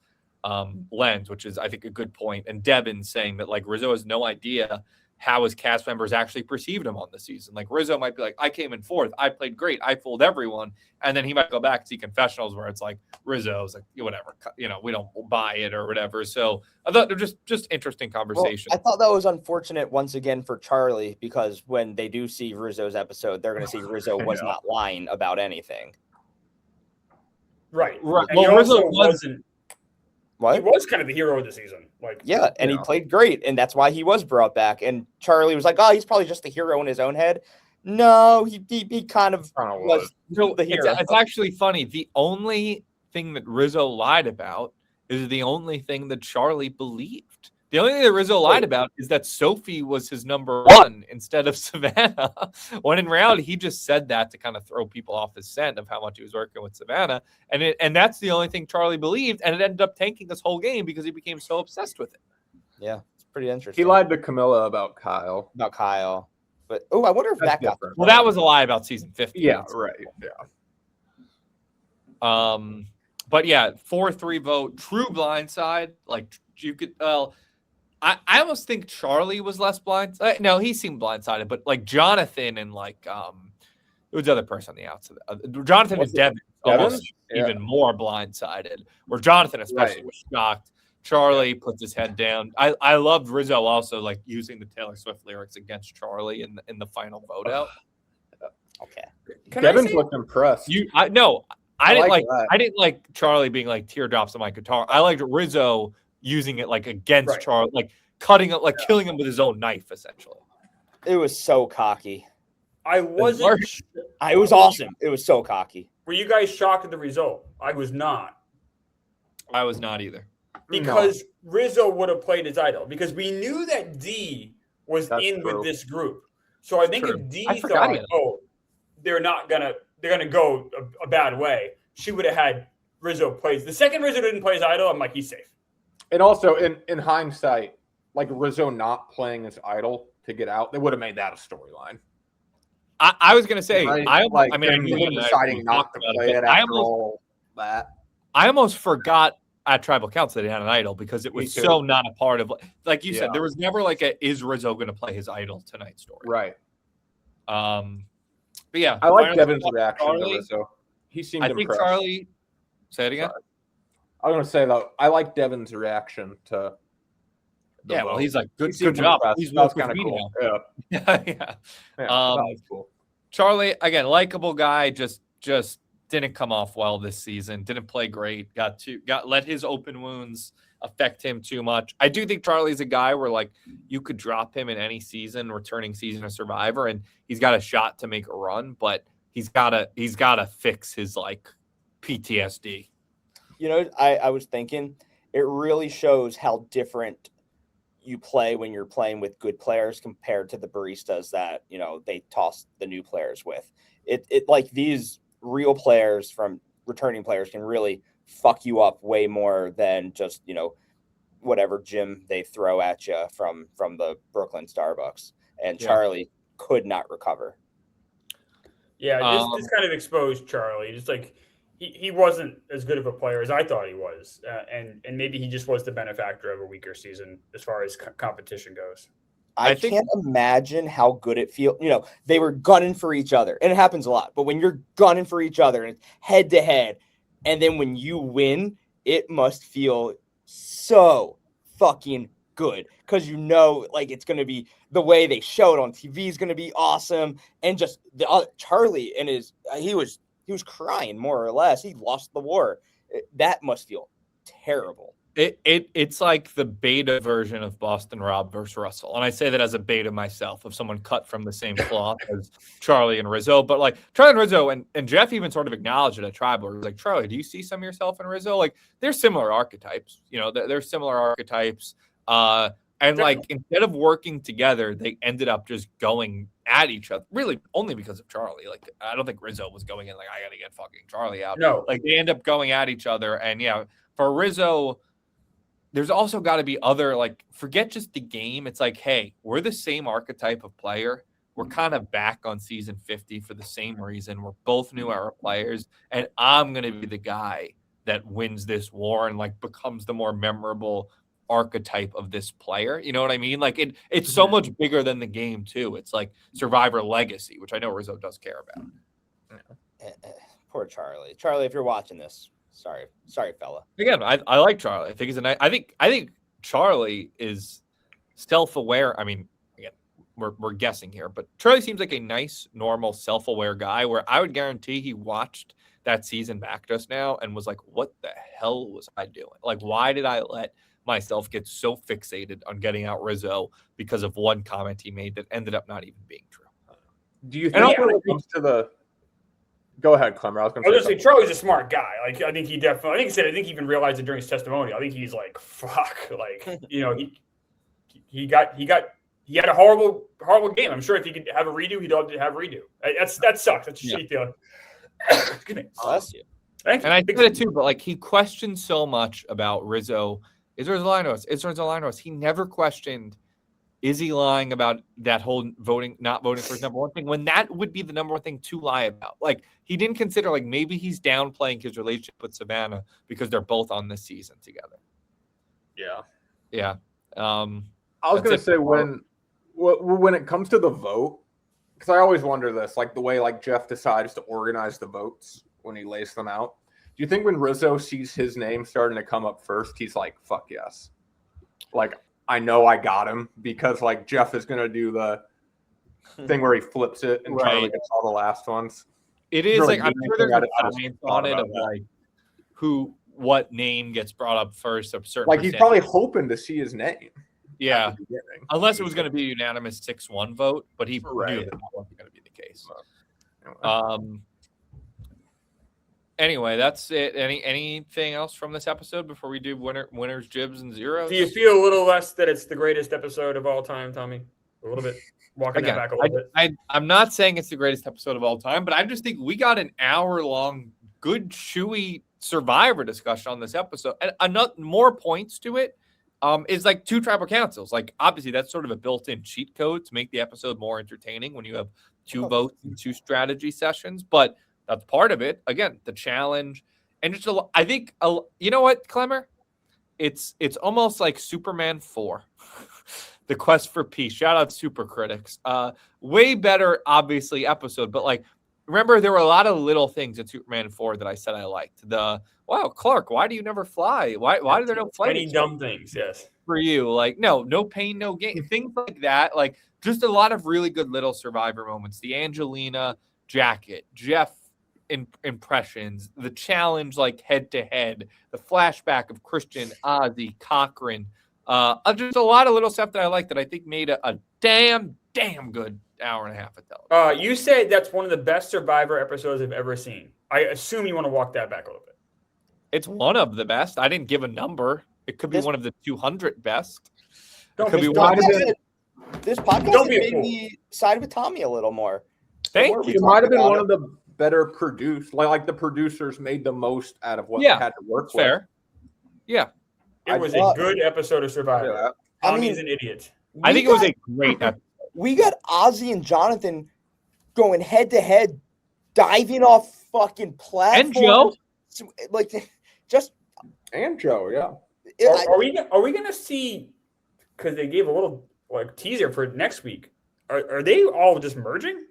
lens, which is, I think, a good point. And Devin saying that like Rizzo has no idea how his cast members actually perceived him on the season. Like Rizzo might be like, I came in fourth, I played great, I fooled everyone. And then he might go back and see confessionals where it's like Rizzo's like, whatever, we don't buy it or whatever. So I thought they're just interesting conversation. Well, I thought that was unfortunate once again for Charlie, because when they do see Rizzo's episode, they're going to see Rizzo was not lying about anything. Right. Right. And well, Rizzo wasn't. What? He was kind of the hero of the season. Like, yeah, and he played great, and that's why he was brought back. And Charlie was like, "Oh, he's probably just the hero in his own head." No, he kind of was the hero. It's actually funny. The only thing that Rizzo lied about is the only thing that Charlie believed. The only thing that Rizzo lied about is that Sophie was his number one instead of Savannah. When in reality, he just said that to kind of throw people off his scent of how much he was working with Savannah. And that's the only thing Charlie believed. And it ended up tanking this whole game because he became so obsessed with it. Yeah, it's pretty interesting. He lied to Camilla about Kyle. But, I wonder if that got different. Well, that was a lie about season 50. Yeah, right. Yeah. But yeah, 4-3 vote, true blindside. Like you could, I almost think Charlie was less blind. No, he seemed blindsided, but like Jonathan and like it was the other person on the outside. Jonathan and Devin almost even more blindsided. Where Jonathan especially was shocked. Charlie puts his head down. I loved Rizzo also like using the Taylor Swift lyrics against Charlie in the final vote out. Okay, Devin's looked impressed. I didn't like Charlie being like teardrops on my guitar. I liked Rizzo using it like against Charlie, like cutting it, like killing him with his own knife, essentially. It was so cocky. I wasn't. It was awesome. It was so cocky. Were you guys shocked at the result? I was not. I was not either. Because Rizzo would have played his idol. Because we knew that D was with this group. So I think if D thought, they're gonna go a bad way, she would have had Rizzo plays. The second Rizzo didn't play his idol, I'm like, he's safe. And also in hindsight, like Rizzo not playing his idol to get out, they would have made that a storyline. I was gonna say, right? I mean, deciding not to play it after all that. I almost forgot at Tribal Council that he had an idol because it was so not a part of, like you said, there was never like is Rizzo going to play his idol tonight story. Right. But yeah. I like Devin's reaction to Rizzo. He seemed impressed. I think Charlie, say it again. Sorry. I was going to say though, I like Devin's reaction to vote. Well, he's like, good job. Impressed. He's kind of cool. Yeah. That was cool. Charlie, again, likable guy, just didn't come off well this season. Didn't play great. Let his open wounds affect him too much. I do think Charlie's a guy where like you could drop him in any season, returning season of Survivor, and he's got a shot to make a run, but he's gotta fix his like PTSD. I was thinking it really shows how different you play when you're playing with good players compared to the baristas that they toss the new players with. It like these real players from returning players can really fuck you up way more than just whatever gym they throw at you from the Brooklyn Starbucks. And Charlie could not recover. Yeah, this kind of exposed Charlie. Just like he wasn't as good of a player as I thought he was, and maybe he just was the benefactor of a weaker season as far as competition goes. I can't imagine how good it feels. They were gunning for each other, and it happens a lot. But when you're gunning for each other and head to head, and then when you win, it must feel so fucking good because like it's going to be the way they show it on TV is going to be awesome. And just the other Charlie and he was crying more or less. He lost the war. That must feel terrible. It's like the beta version of Boston Rob versus Russell. And I say that as a beta myself of someone cut from the same cloth as Charlie and Rizzo. But like Charlie and Rizzo and Jeff even sort of acknowledged it at Tribal. It was like, Charlie, do you see some of yourself in Rizzo? Like they're similar archetypes. They're similar archetypes. And like instead of working together, they ended up just going at each other. Really only because of Charlie. Like I don't think Rizzo was going in like, I gotta get fucking Charlie out. No. Like they end up going at each other. And for Rizzo, there's also got to be other, like, forget just the game. It's like, hey, we're the same archetype of player. We're kind of back on season 50 for the same reason. We're both new era players, and I'm going to be the guy that wins this war and, like, becomes the more memorable archetype of this player. You know what I mean? Like it's so much bigger than the game too. It's like Survivor legacy, which I know Rizzo does care about. Poor Charlie. Charlie, if you're watching this, sorry, fella. Again, I like Charlie. I think he's I think Charlie is self-aware. I mean, again, we're guessing here, but Charlie seems like a nice, normal, self-aware guy where I would guarantee he watched that season back just now and was like, what the hell was I doing? Like, why did I let myself get so fixated on getting out Rizzo because of one comment he made that ended up not even being true? Do you think when it comes to the Go ahead, Clemmer. I was going to say Charlie's a smart guy. Like, I think he even realized it during his testimony. I think he's like, fuck. Like, you know, he had a horrible game. I'm sure if he could have a redo, he'd love to have a redo. That sucks. That's a shitty feeling. Excuse me. Bless you. Thank you. And I said it too, but like he questioned so much about Rizzo. Is Rizzo lying to us? Is Rizzo lying to us? He never questioned, is he lying about that whole not voting for his number one thing, when that would be the number one thing to lie about? Like, he didn't consider, like, maybe he's downplaying his relationship with Savannah because they're both on this season together. Yeah. Yeah. I was going to say when it comes to the vote, because I always wonder this, like the way like Jeff decides to organize the votes when he lays them out. Do you think when Rizzo sees his name starting to come up first, he's like, fuck yes. Like, I know I got him, because like Jeff is going to do the thing where he flips it and Charlie gets all the last ones. It is like, I'm sure there's a science on it of like what name gets brought up first. A certain like he's probably hoping to see his name. Yeah, unless it was going to be a unanimous 6-1 vote, but he knew that wasn't going to be the case. Anyway, that's it. Anything else from this episode before we do winners, jibs, and zeros? Do you feel a little less that it's the greatest episode of all time, Tommy? A little bit. Walking that back a little bit. I'm not saying it's the greatest episode of all time, but I just think we got an hour-long, good, chewy Survivor discussion on this episode. And more points to it is like 2 tribal councils. Like, obviously, that's sort of a built-in cheat code to make the episode more entertaining when you have 2 votes and 2 strategy sessions. But that's part of it. Again, the challenge. And just I think, you know what, Clemmer? It's almost like Superman 4. The Quest for Peace. Shout out Super Critics. Way better, obviously, episode. But like, remember, there were a lot of little things in Superman 4 that I said I liked. Wow, Clark, why do you never fly? Why do there no flight? Many dumb things, yes. For you. Like, no pain, no gain. Things like that. Like, just a lot of really good little Survivor moments. The Angelina jacket, Jeff impressions, the challenge like head to head, the flashback of Christian, Aussie, Cochran. Just a lot of little stuff that I like that I think made a damn good hour and a half of television. You said that's one of the best Survivor episodes I've ever seen. I assume you want to walk that back a little bit. It's one of the best. I didn't give a number. It could be one of the 200 best. It could be one of the. This podcast made me side with Tommy a little more. Thank you. It might have been one of the better produced. Like the producers made the most out of what they had to work with. Fair. Yeah. It was a good episode of Survivor. Tommy's an idiot. I think it was a great episode. We got Aussie and Jonathan going head to head, diving off fucking platforms. And Joe. Like, and Joe, yeah. Are we gonna see, because they gave a little like teaser for next week, are they all just merging?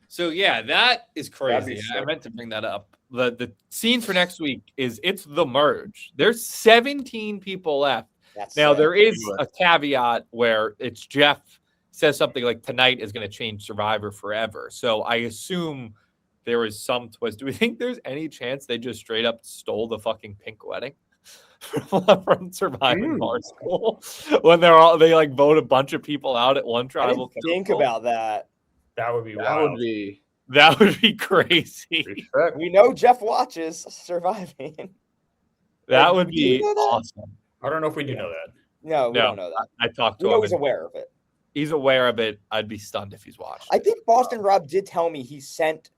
So yeah, that is crazy. I meant to bring that up. The scene for next week it's the merge. There's 17 people left. There is a caveat where it's Jeff says something like tonight is going to change Survivor forever. So I assume there is some twist. Do we think there's any chance they just straight up stole the fucking pink wedding from Survivor Barstool when they like vote a bunch of people out at one tribal council? Think about that. That would be wild. That would be crazy. We know Jeff watches Surviving. That would be awesome. I don't know if we do know that. No, we don't know that. I talked to him. Him. He's aware of it. He's aware of it. I'd be stunned if he's watched. I think Boston Rob did tell me he sent.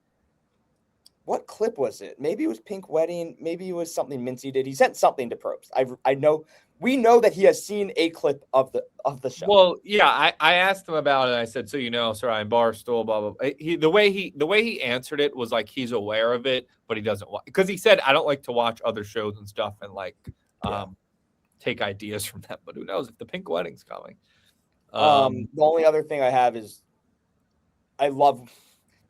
What clip was it? Maybe it was Pink Wedding. Maybe it was something Mincy did. He sent something to Probst. I know. We know that he has seen a clip of the show. Well, yeah, I asked him about it. I said, so Surviving Barstool, blah blah blah. The way he answered it was like he's aware of it, but he doesn't watch, because he said I don't like to watch other shows and stuff, and like take ideas from them. But who knows if the pink wedding's coming? The only other thing I have is I love,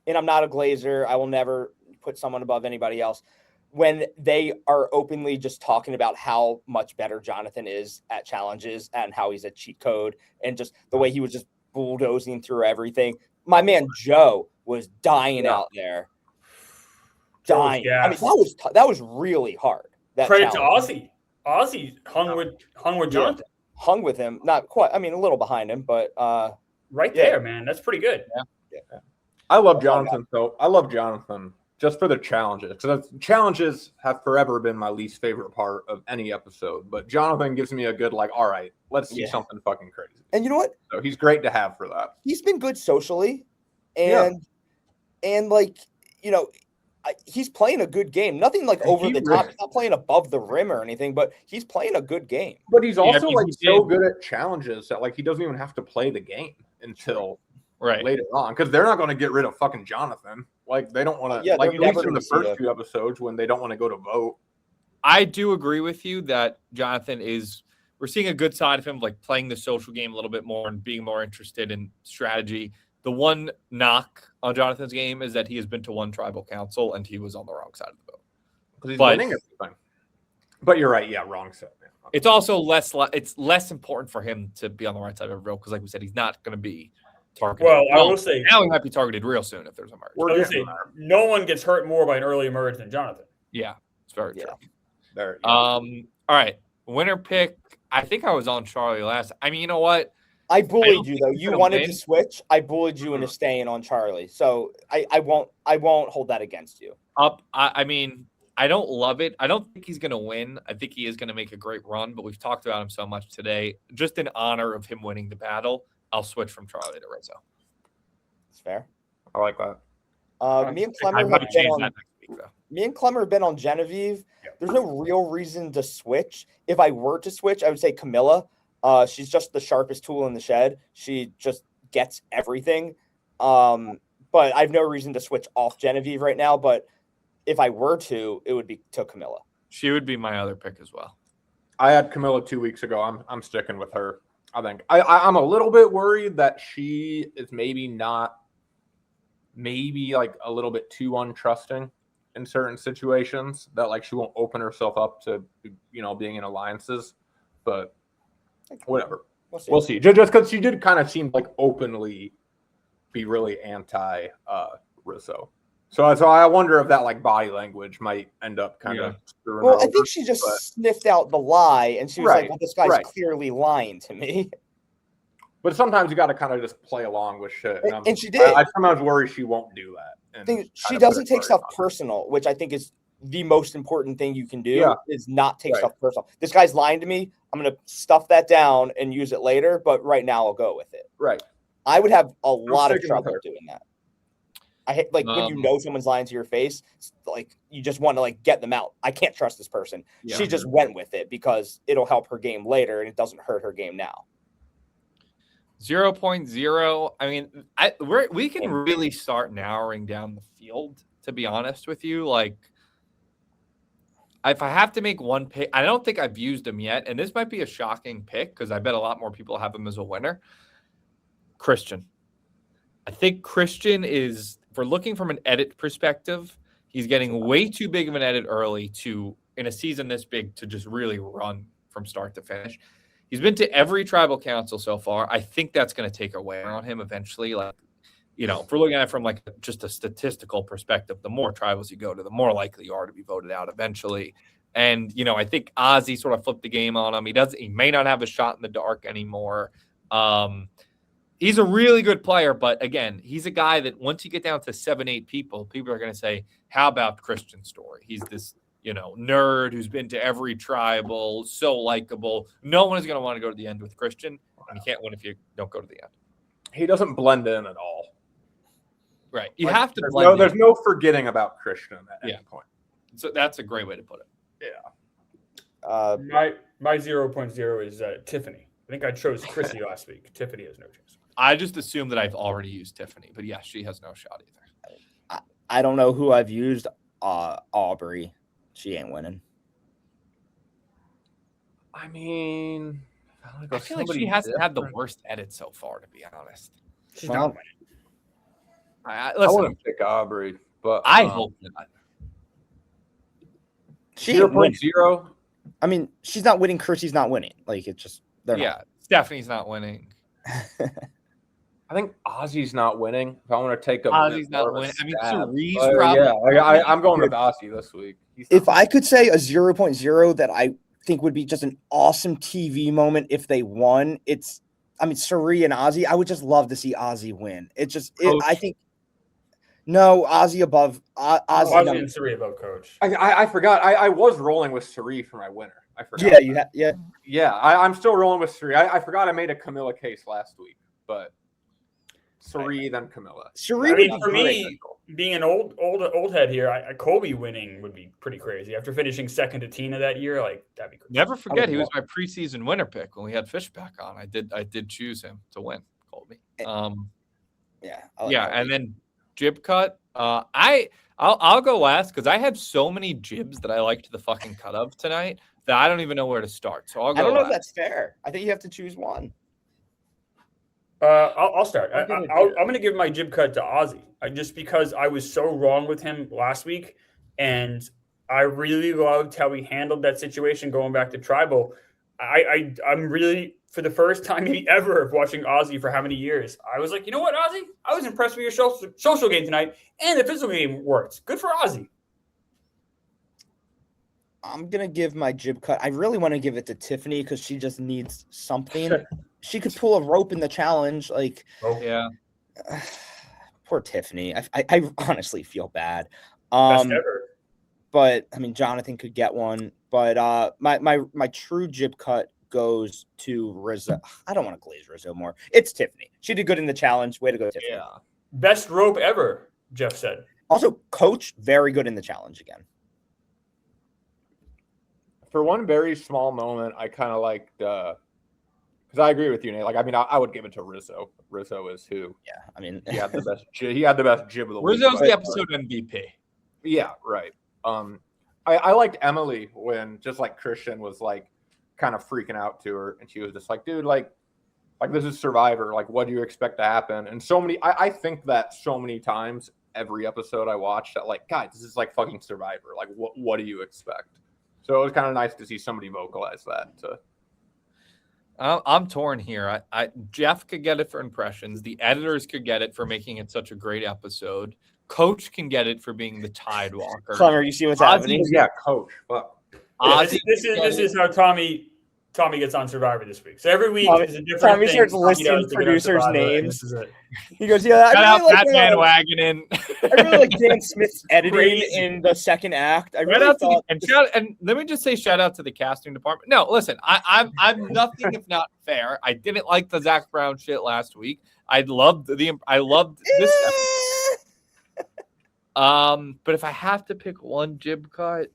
and I'm not a Glazer. I will never put someone above anybody else. When they are openly just talking about how much better Jonathan is at challenges and how he's a cheat code and just the way he was just bulldozing through everything. My man Joe was dying out there. Dying. I mean, that was really hard. That Credit challenge. to Aussie. Aussie hung with Jonathan. Yeah. Hung with him. Not quite. I mean, a little behind him, but right there, man. That's pretty good. Yeah. I love Jonathan, though. I love Jonathan just for the challenges. Because challenges have forever been my least favorite part of any episode. But Jonathan gives me a good, like, all right, let's see something fucking crazy. And you know what? So he's great to have for that. He's been good socially. And like, you know, he's playing a good game. Nothing like over the top. He's not playing above the rim or anything, but he's playing a good game. But he's also so good at challenges that like he doesn't even have to play the game until later on because they're not going to get rid of fucking Jonathan. Like they don't want to. Yeah, like at least in the first few episodes when they don't want to go to vote. I do agree with you that Jonathan we're seeing a good side of him, like playing the social game a little bit more and being more interested in strategy. The one knock on Jonathan's game is that he has been to one tribal council and he was on the wrong side of the vote. Because he's winning everything. But you're right. Yeah, wrong side. Man. It's also less important for him to be on the right side of the vote because, like we said, he's not going to be targeted. Well, I will say now he might be targeted real soon if there's a merge. No one gets hurt more by an early merge than Jonathan. Yeah, it's very true. There. All right, winner pick. I think I was on Charlie last. I mean, you know what? I bullied you though. You wanted to switch. I bullied you into staying on Charlie. So I won't hold that against you. I mean, I don't love it. I don't think he's going to win. I think he is going to make a great run, but we've talked about him so much today. Just in honor of him winning the battle, I'll switch from Charlie to Rizzo. It's fair. I like that. Me and Clemmer have been on Genevieve. There's no real reason to switch. If I were to switch, I would say Camilla. She's just the sharpest tool in the shed. She just gets everything. But I have no reason to switch off Genevieve right now. But if I were to, it would be to Camilla. She would be my other pick as well. I had Camilla 2 weeks ago. I'm sticking with her. I think I'm a little bit worried that she is maybe like a little bit too untrusting in certain situations that like she won't open herself up to, being in alliances, but whatever. We'll see. Just because she did kind of seem like openly be really anti Rizzo. So I wonder if that like body language might end up kind of. Well, I think she just sniffed out the lie, and she was like, "Well, this guy's clearly lying to me." But sometimes you got to kind of just play along with shit. And she did. I sometimes worry she won't do that. She doesn't take stuff personal, which I think is the most important thing you can do. Is not take stuff personal. This guy's lying to me. I'm going to stuff that down and use it later, but right now I'll go with it. Right. I would have a lot of trouble doing that. I hate when you know someone's lying to your face, like you just want to like get them out. I can't trust this person. Yeah. She just went with it because it'll help her game later and it doesn't hurt her game now. 0.0. I mean, we can really start narrowing down the field, to be honest with you. Like, if I have to make one pick, I don't think I've used him yet. And this might be a shocking pick because I bet a lot more people have him as a winner. Christian. I think Christian is, if we're looking from an edit perspective, he's getting way too big of an edit early in a season this big, to just really run from start to finish. He's been to every tribal council so far. I think that's going to take away on him eventually. Like, if we're looking at it from like just a statistical perspective, the more tribals you go to, the more likely you are to be voted out eventually. And, I think Aussie sort of flipped the game on him. He may not have a shot in the dark anymore. He's a really good player, but again, he's a guy that once you get down to 7-8 people are going to say, how about Christian's story? He's this, nerd who's been to every tribal, so likable. No one is going to want to go to the end with Christian, and you can't win if you don't go to the end. He doesn't blend in at all. Right. You have to blend in. There's no forgetting about Christian at any point. So that's a great way to put it. Yeah. My 0.0 is Tiffany. I think I chose Chrissy last week. Tiffany has no chance. I just assume that I've already used Tiffany, but yeah, she has no shot either. I don't know who I've used. Aubrey, she ain't winning. I mean, I feel like she hasn't had the worst edit so far, to be honest. She's not winning. I Listen, wouldn't pick Aubrey, but I hope not. She ain't winning. 0.0. I mean, she's not winning. Kirsty's not winning. Like, it's just they're not. Stephanie's not winning. I think Aussie's not winning. If I want to take Aussie's not winning. I mean, Cerie's probably. Yeah, I'm going with Aussie this week. If I could say a 0.0 that I think would be just an awesome TV moment if they won, Cerie and Aussie. I would just love to see Aussie win. I think. No, Aussie above Aussie and Cerie above Coach. I forgot. I was rolling with Cerie for my winner. I forgot. Yeah, you yeah. Yeah, I'm still rolling with Cerie. I forgot I made a Camilla case last week, but Cerie then Camilla. Cerie. I mean, for me, being an old head here, Colby winning would be pretty crazy. After finishing second to Tina that year, like that'd be crazy. Never forget, he was my preseason winner pick when we had Fishback on. I did choose him to win, Colby. And then jib cut. I'll go last because I have so many jibs that I liked the fucking cut of tonight that I don't even know where to start. So I'll go. I don't know last. if that's fair. I think you have to choose one. I'll start. I'm going to give my jib cut to Aussie, just because I was so wrong with him last week, and I really loved how he handled that situation going back to Tribal. I'm really, for the first time maybe ever of watching Aussie for how many years, I was like, you know what, Aussie? I was impressed with your social game tonight, and the physical game worked. Good for Aussie. I'm going to give my jib cut. I really want to give it to Tiffany because she just needs something. She could pull a rope in the challenge. Like, yeah. Poor Tiffany. I honestly feel bad. Best ever. But I mean, Jonathan could get one. But my true jib cut goes to Rizzo. I don't want to glaze Rizzo more. It's Tiffany. She did good in the challenge. Way to go, Tiffany. Yeah. Best rope ever, Jeff said. Also, Coach, very good in the challenge again. For one very small moment, I kind of liked because I agree with you, Nate. Like, I mean, I would give it to Rizzo. Rizzo is who? Yeah, I mean, he had the best. He had the best jib of the week. Rizzo's the episode MVP. Yeah, right. I liked Emily when just like Christian was like kind of freaking out to her, and she was just like, "Dude, like this is Survivor. Like, what do you expect to happen?" And so many, I think that so many times every episode I watched that, like, guys, this is like fucking Survivor. Like, what do you expect? So it was kind of nice to see somebody vocalize that. I'm torn here. Jeff could get it for impressions. The editors could get it for making it such a great episode. Coach can get it for being the Tide Walker. Connor, you see what's happening? Yeah, Coach. Fuck. Yeah, this is how Tommy gets on Survivor this week. So every week is a different Tommy thing. starts listing producers' names. This is it. He goes, "Yeah, shout out really Pat Van Wagenen. I really like Dan Smith's editing in the second act. And let me just say, shout out to the casting department. No, listen, I'm nothing if not fair. I didn't like the Zach Brown shit last week. I loved this episode. But if I have to pick one jib cut,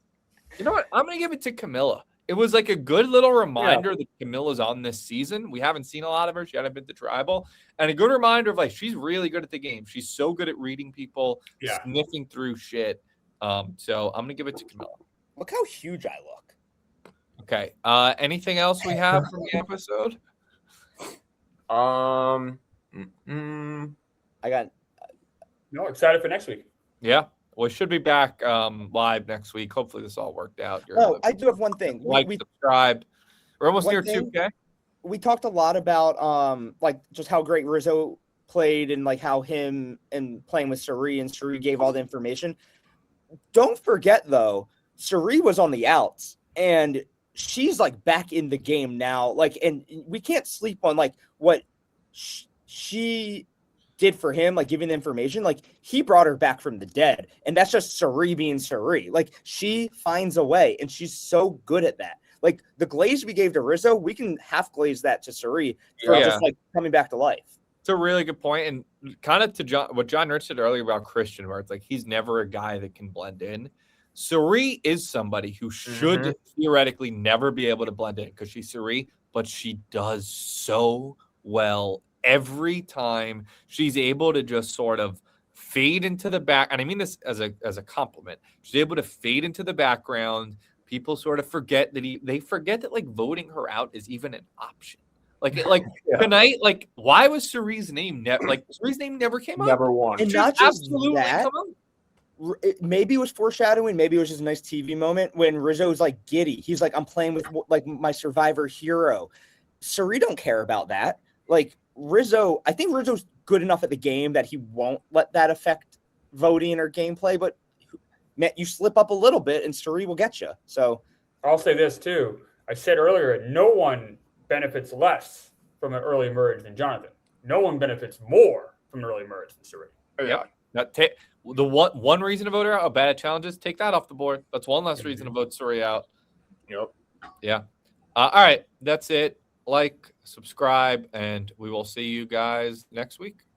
you know what? I'm gonna give it to Camilla. It was like a good little reminder that Camilla's on this season. We haven't seen a lot of her. She hadn't been to Tribal. And a good reminder of, like, she's really good at the game. She's so good at reading people, sniffing through shit. So I'm going to give it to Camilla. Look how huge I look. Okay. Anything else we have from the episode? I got... No, excited for next week. Yeah. We should be back live next week. Hopefully this all worked out. I do have one thing. Subscribe. We're almost near 2K. We talked a lot about like just how great Rizzo played and like how him and playing with Cerie, and Cerie gave all the information. Don't forget though, Cerie was on the outs and she's like back in the game now. Like, and we can't sleep on like what she did for him, like giving the information. Like, he brought her back from the dead, and that's just Cerie being Cerie. Like, she finds a way, and she's so good at that. Like, the glaze we gave to Rizzo, we can half glaze that to Cerie for just like coming back to life. It's a really good point, and kind of to what John Rich said earlier about Christian, where it's like he's never a guy that can blend in. Cerie is somebody who should theoretically never be able to blend in because she's Cerie, but she does so well. Every time she's able to just sort of fade into the back, and I mean this as a compliment. She's able to fade into the background, people sort of forget that they forget that like voting her out is even an option. Like tonight, like why was Cerie's name Cerie's name never came up? Never won. And Should not just absolutely that, come up. maybe it was foreshadowing. Maybe it was just a nice TV moment when Rizzo's like giddy. He's like, I'm playing with like my survivor hero. Cirie don't care about that. Like Rizzo, I think Rizzo's good enough at the game that he won't let that affect voting or gameplay. But man, you slip up a little bit and Cirie will get you. So I'll say this too. I said earlier, no one benefits less from an early merge than Jonathan. No one benefits more from an early merge than Cirie. Yeah. The one reason to vote her out, a bad challenges, take that off the board. That's one less reason to vote Cirie out. Yep. Yeah. All right. That's it. Like, subscribe, and we will see you guys next week.